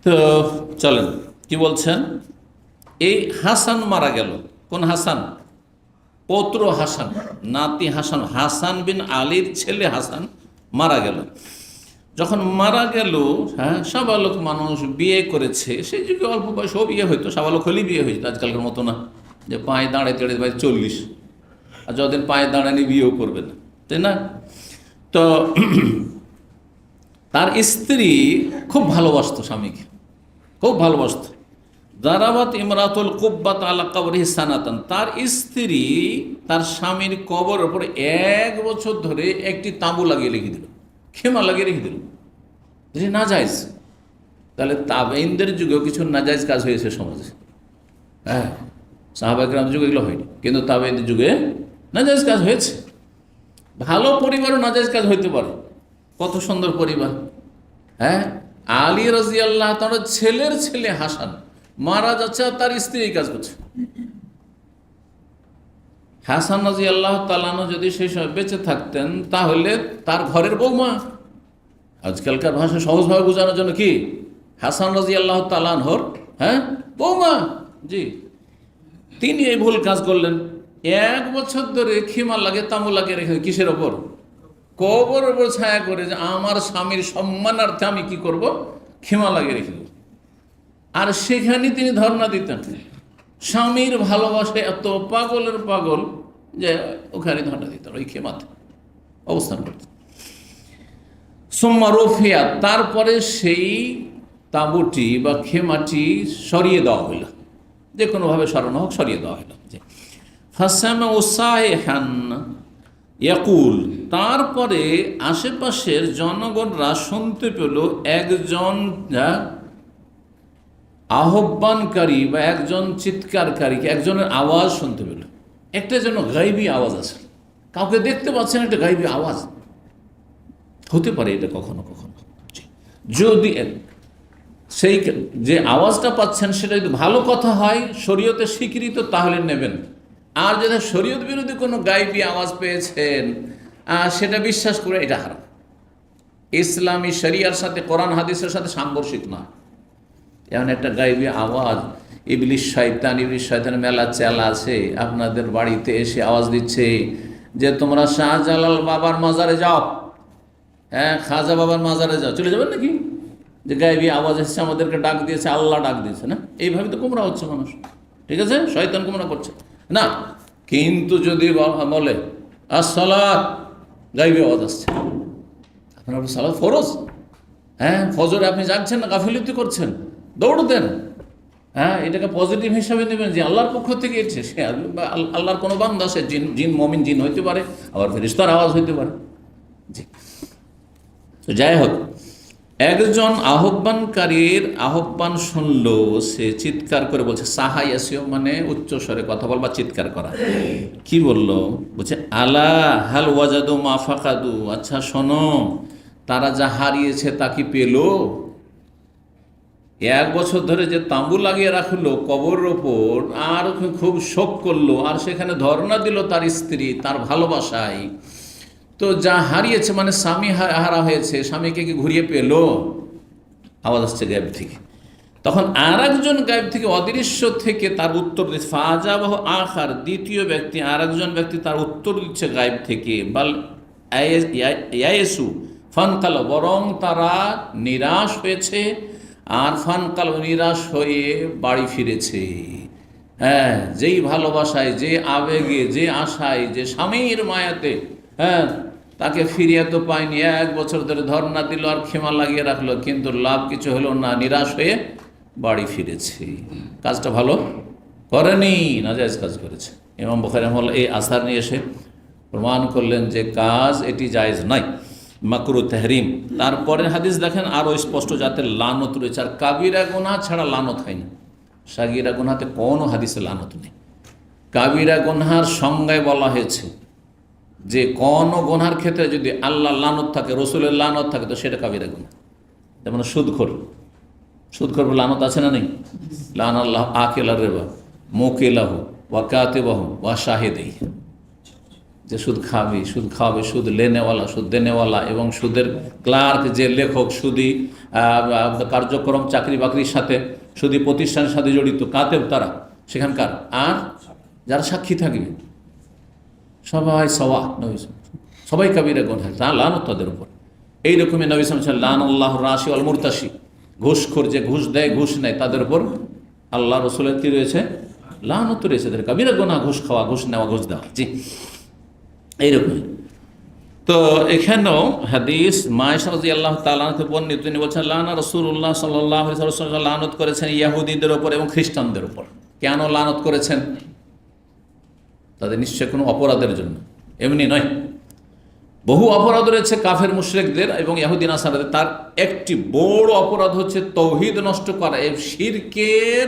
S1: তো চলেন, কি বলছেন? এই হাসান মারা গেল। কোন হাসান? পৌত্র হাসান, নাতি হাসান, হাসান বিন আলীর ছেলে হাসান মারা গেল। যখন মারা গেল, হ্যাঁ, সাবালক মানুষ, বিয়ে করেছে, সেই যুগে অল্প বয়সেও বিয়ে হইতো, সাবালক হলেই বিয়ে হয়েছে, আজকালকার মতো না যে পায়ে দাঁড়াইতে দাঁড়াইতে ভাই 40, আর যতদিন পায়ে দাঁড়ানি বিয়েও করবে না, তাই না? তো তার স্ত্রী খুব ভালোবাসতো স্বামীকে, খুব ভালোবাসত। দারাবাত ইমরাতুল কুব্বাত আলা কবরিহি সানাতান, তার স্ত্রী তার স্বামীর কবর উপরে 1 বছর ধরে একটি তাঁবু লাগিয়ে রেখে দিল, খেমা লাগিয়ে রেখে দিল, যে নাজায়েজ। তাহলে তাবেঈনদের যুগেও কিছু নাজায়েজ কাজ হয়েছে সমাজে, হ্যাঁ, সাহাবা কিরাম যুগে এগুলো হয়নি, কিন্তু তাবেঈনদের যুগে নাজায়েজ কাজ হয়েছে। ভালো পরিবারও নাজায়েজ কাজ হইতে পারে। কত সুন্দর পরিবার, হ্যাঁ, আলী রাদিয়াল্লাহু তাআলা ছেলের ছেলে হাসান মারা যাচ্ছে, আর তার স্ত্রী এই কাজ করছে। হাসান রাদিয়াল্লাহু তাআলা যদি সেই সময় বেঁচে থাকতেন, তাহলে তার ঘরের বৌমা, আজকালকার ভাষা সহজভাবে বোঝানোর জন্য কি, হাসান রাদিয়াল্লাহু তাআলা হ্যাঁ বৌমা, জি, তিনি এই ভুল কাজ করলেন। 1 বছর ধরে খিমা লাগে, তামু লাগে রেখে, কিসের ওপর? কবর ওপর ছায়া করে, যে আমার স্বামীর সম্মানার্থে আমি কি করব, খিমা লাগিয়ে রেখে দেব। আর সেখানে তিনি ধর্ণা দিতেন। স্বামীর ভালোবাসায় এত পাগলের পাগল যে ওখানে ধর্ণা দিতেন, ওই খেমাতে অবস্থান করতেন। সুম্মা রুফিয়া, তারপরে সেই তাঁবুটি বা খেমাটি সরিয়ে দেওয়া হইল, যে কোনোভাবে সরানো হোক, সরিয়ে দেওয়া হইল। ফাসামা উসাইহান ইয়াকুল, তারপরে আশেপাশের জনগণরা শুনতে পেল একজন আহ্বানকারী বা একজন চিৎকারকারীকে, একজনের আওয়াজ শুনতে পেল। একটা যেন গাইবী আওয়াজ আছে, কাউকে দেখতে পাচ্ছেন, একটা গাইবী আওয়াজ হতে পারে এটা কখনো কখনো। যদি সেই যে আওয়াজটা পাচ্ছেন সেটা যদি ভালো কথা হয়, শরীয়তে স্বীকৃত, তাহলে নেবেন। আর যদি শরীয়ত বিরোধী কোনো গাইবী আওয়াজ পেয়েছেন, সেটা বিশ্বাস করে, এটা হারাম। ইসলামী শরিয়ার সাথে, কোরআন হাদিসের সাথে সাংঘর্ষিক না। এমন একটা গাইবী আওয়াজ, ইবলিশ শয়তান মেলা চেলা আছে, আপনাদের বাড়িতে এসে আওয়াজ দিচ্ছে যে তোমরা শাহজালাল বাবার মাজারে যাও, হ্যাঁ, খাজা বাবার মাজারে যাও। চলে যাবেন নাকি? যে গাইবী আওয়াজ এসছে, আমাদেরকে ডাক দিয়েছে, আল্লাহ ডাক দিয়েছে না? এইভাবে তো গুমরা হচ্ছে মানুষ, ঠিক আছে? শয়তান গুমরা করছে না। কিন্তু যদি বলে আসসালাত, গাইবী আওয়াজ আসছে, আপনার সালাত ফরজ, হ্যাঁ, ফজরে আপনি যাচ্ছেন না, গাফিলতি করছেন, দৌড় দেন, হ্যাঁ, এটাকে পজিটিভ হিসাবে নেবেন যে আল্লাহর পক্ষ থেকে এসেছে। সে আল্লাহর কোনো বান্দা, সে জিন মমিন জিন হইতে পারে, আবার ফেরেশতার আওয়াজ হইতে পারে। জি, তো যাই হোক, একজন আহ্বানকারীর আহ্বান শুনল, সে চিৎকার করে বলছে, সাহাইয়াসিও মানে উচ্চ স্বরে কথা বল বা চিৎকার করা। কি বলল? বলছে আলা হাল ওয়াজাদু মা ফাকাদু, আচ্ছা শোনো, তারা যা হারিয়েছে তা কি পেল? 1 বছর ধরে যে তাঁবু লাগিয়ে রাখলো কবরের ওপর, আর খুব শোক করলো, আর সেখানে ধর্ণা দিল তার স্ত্রী তার ভালোবাসায়, তো যা হারিয়েছে মানে স্বামী হারা হয়েছে, স্বামীকে কি ঘুরিয়ে পেল? আওয়াজ আসছে গায়েব থেকে। তখন আর একজন গায়েব থেকে, অদৃশ্য থেকে তার উত্তর দিচ্ছে, ফাজাবাহু আখার, দ্বিতীয় ব্যক্তি, আর একজন ব্যক্তি তার উত্তর দিচ্ছে গায়েব থেকে, বাল ইয়ায়েসু ফানকাল, বরং তারা নিরাশ হয়েছে, আর ফানকাল, নিরাশ হয়ে বাড়ি ফিরেছে। হ্যাঁ, যেই ভালোবাসায়, যে আবেগে, যে আশায়, যে স্বামীর মায়াতে, হ্যাঁ, তাকে ফিরিয়ে তো পায়নি, 1 বছর ধরে ধর্ণা দিল আর ক্ষমা লাগিয়ে রাখলো, কিন্তু লাভ কিছু হলো না, নিরাশ হয়ে বাড়ি ফিরেছে। কাজটা ভালো করেনি, নাজায়েজ কাজ করেছে। ইমাম বুখারী রাহিমাহুল্লাহ এই আসার নিয়ে এসে প্রমাণ করলেন যে কাজ এটি জায়েজ নাই, মাকরুহ তাহরিম। তারপরে হাদিস দেখেন আরও স্পষ্ট, যাতে লানত রয়েছে। আর কাবিরা গুনাহ ছাড়া লানত হয়নি, সাগিরা গুনাহতে কোনো হাদিসে লানত নেই। কাবিরা গুনাহার সংজ্ঞায় বলা হয়েছে যে কোনো গুনার ক্ষেত্রে যদি আল্লাহ লানত থাকে, রসুলের লানত থাকে, তো সেটা কাবিরা গুনাহ। যেমন সুদখোর, সুদখোর লানত আছে না নেই? লান আল্লাহ আকেলা রেবা মোকেলাহু ওয়া কাতিবাহু ওয়া শাহিদাইহি, যে সুদ খাবে, সুদ খাওয়াবে, সুদ লেনেওয়ালা, সুদ দেনেওয়ালা এবং সুদের ক্লার্ক, যে লেখক, সুদি কার্যক্রম, চাকরি বাকরির সাথে, সুদি প্রতিষ্ঠানের সাথে জড়িত কাতেব তারা সেখানকার, আর যারা সাক্ষী থাকবে সবাই সওয়া, নবী সবাই কাবিরা গুনাহ, তা লানত তাদের উপর। এইরকমই নবী সাল্লাল্লাহু আলাইহি ওয়াসাল্লাম লান আল্লাহু রাশি ওয়াল মুরতাশি, ঘুষখোর, যে ঘুষ দেয় ঘুষ নেয়, তাদের উপর আল্লাহ রসুলের কি রয়েছে? লানত রয়েছে, তাদের কাবিরা গুনাহ, ঘুষ খাওয়া, ঘুষ নেওয়া, ঘুষ দেওয়া। জি, এইরকমই। তো এখানেও হাদিস মায়েশা রাদিয়াল্লাহু তাআলা আনহা থেকে বর্ণিত, তিনি বলছেন লানা রাসূলুল্লাহ সাল্লাল্লাহু আলাইহি ওয়াসাল্লাম লানত করেছেন ইহুদীদের উপর এবং খ্রিস্টানদের উপর। কেন লানত করেছেন? তাদের নিশ্চয় কোনো অপরাধের জন্য, এমনি নয়। বহু অপরাধ রয়েছে কাফের মুশরিকদের এবং ইহুদি নাসারাদের। তার একটি বড় অপরাধ হচ্ছে তৌহিদ নষ্ট করা, এই শিরকের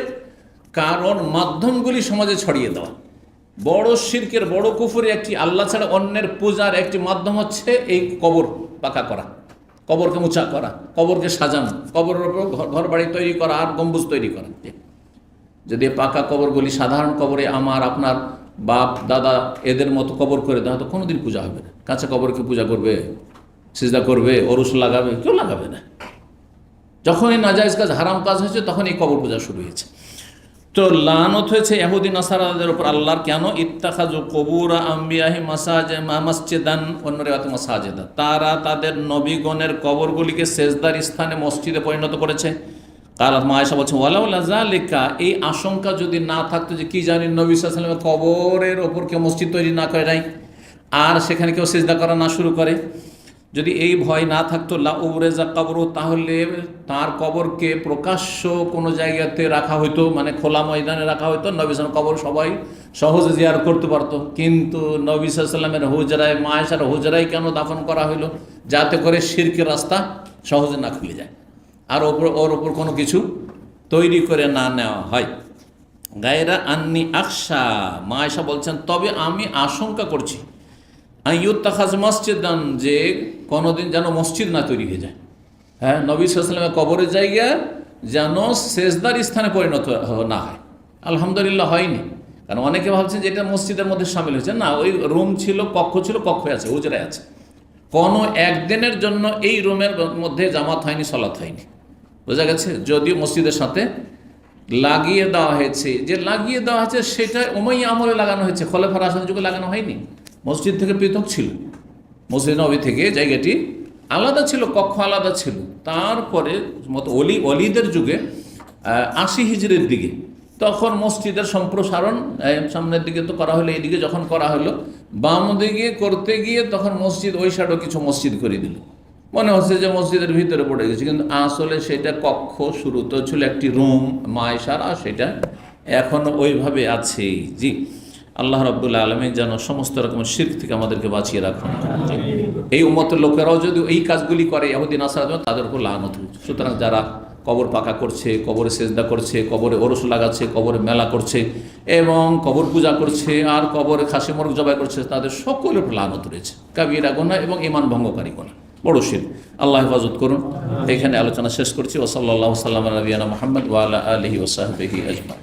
S1: কারণ মাধ্যমগুলি সমাজে ছড়িয়ে দেওয়া। বড় শিরকের, বড় কুফরি একটি আল্লাহ ছাড়া অন্যের পূজার একটি মাধ্যম হচ্ছে এই কবর পাকা করা, কবরকে উঁচা করা, কবরকে সাজানো, কবরের উপর ঘর বাড়ি তৈরি করা আর গম্বুজ তৈরি করা। যদি পাকা কবরগুলি সাধারণ কবরে আমার আপনার বাপ দাদা এদের মতো কবর করে দেওয়া, তো কোনোদিন পূজা হবে না। কাঁচা কবরকে পূজা করবে, সিজদা করবে, অরুস লাগাবে? কেউ লাগাবে না। যখনই নাজায়েজ কাজ, হারাম কাজ হয়েছে, তখন এই কবর পূজা শুরু হয়েছে। তো লানত হয়েছে ইহুদি নাসারাদের উপর আল্লাহর। কেন? ইত্তাখাযু কুবুরা আম্বিয়াহি মাসজিদান, অন্য রিওয়ায়াতে মাসাজিদা, তারা তাদের নবীগণের কবরগুলিকে সেজদার স্থানে মসজিদে পরিণত করেছে। কাল মায়েশা বলছেন ওয়ালাউলা যালিকা, এই আশঙ্কা যদি না থাকতো, যে কি জানি নবী সাল্লাল্লাহু আলাইহি ওয়াসাল্লামের কবরের ওপর কেউ মসজিদ তৈরি না করে নাই আর সেখানে কেউ সিজদা করা না শুরু করে, যদি এই ভয় না থাকতো লা উবরেজা কবর, তাহলে তার কবরকে প্রকাশ্য কোনো জায়গাতে রাখা হইতো, মানে খোলা ময়দানে রাখা হইতো, নবী সাল্লাল্লাহু কবর সবাই সহজে জিয়ারত করতে পারতো। কিন্তু নবী সাল্লাল্লাহু আলাইহি ওয়াসাল্লামের হুজরায়, মায়েশার হুজরায় কেন দাফন করা হইলো? যাতে করে শিরকের রাস্তা সহজে না খুলে যায় আর ওর ওপর কোনো কিছু তৈরি করে না নেওয়া হয়। গায়রা আন্নি আকশা, মায়েশা বলছেন তবে আমি আশঙ্কা করছি আইয়ুত্তাখাজ মসজিদান, যে কোনোদিন যেন মসজিদ না তৈরি হয়ে যায়। হ্যাঁ, নবী সাল্লাল্লাহু আলাইহি ওয়াসাল্লামের কবরের জায়গা যেন সেজদার স্থানে পরিণত না হয়। আলহামদুলিল্লাহ হয়নি, কারণ অনেকে ভাবছেন যে এটা মসজিদের মধ্যে সামিল হয়েছে। না, ওই রুম ছিল, কক্ষ ছিল, কক্ষে আছে, হুজরায় আছে। কোনো একদিনের জন্য এই রুমের মধ্যে জামাত হয়নি, সালাত হয়নি। বোঝা গেছে? যদিও মসজিদের সাথে লাগিয়ে দেওয়া হয়েছে, যে লাগিয়ে দেওয়া হয়েছে সেটা উমাইয়া আমলে লাগানো হয়েছে, খলিফা রাশিদের যুগে লাগানো হয়নি। মসজিদ থেকে পৃথক ছিল, মসজিদ নবী থেকে জায়গাটি আলাদা ছিল, কক্ষ আলাদা ছিল। তারপরে অলিদের যুগে ৮০ হিজরির দিকে তখন মসজিদের সম্প্রসারণ সামনের দিকে তো করা হলো, এইদিকে যখন করা হলো বাম দিকে করতে গিয়ে তখন মসজিদ ওই সাইডও কিছু মসজিদ করে দিল। মনে হচ্ছে যে মসজিদের ভিতরে পড়ে গেছে, কিন্তু আসলে সেটা কক্ষ, শুরুতে ছিল একটি রুম মায়েশার, আর সেটা এখনও ওইভাবে আছে। জি, আল্লাহ রাব্বুল আলামিন যেন সমস্ত রকমের শিরক থেকে আমাদেরকে বাঁচিয়ে রাখুন। এই উম্মতের লোকেরাও যদি এই কাজগুলি করে ইহুদি নাসারা, তাদের উপর লানত হচ্ছে। সুতরাং যারা কবর পাকা করছে, কবরে সেজদা করছে, কবরে ওরস লাগাচ্ছে, কবরে মেলা করছে এবং কবর পূজা করছে আর কবরে খাসি মোরগ জবাই করছে, তাদের সকলের উপর লানত রয়েছে, কাবিরা গুনাহ এবং ঈমান ভঙ্গকারী গুনাহ, বড় শিরক। আল্লাহ হেফাজত করুন। এখানে আলোচনা শেষ করছি। ওয়া সাল্লাল্লাহু সাল্লাম আলা নবিয়িনা মুহাম্মদ ওয়া আলা আলিহি ওয়া সাহবিহি আজমাইন।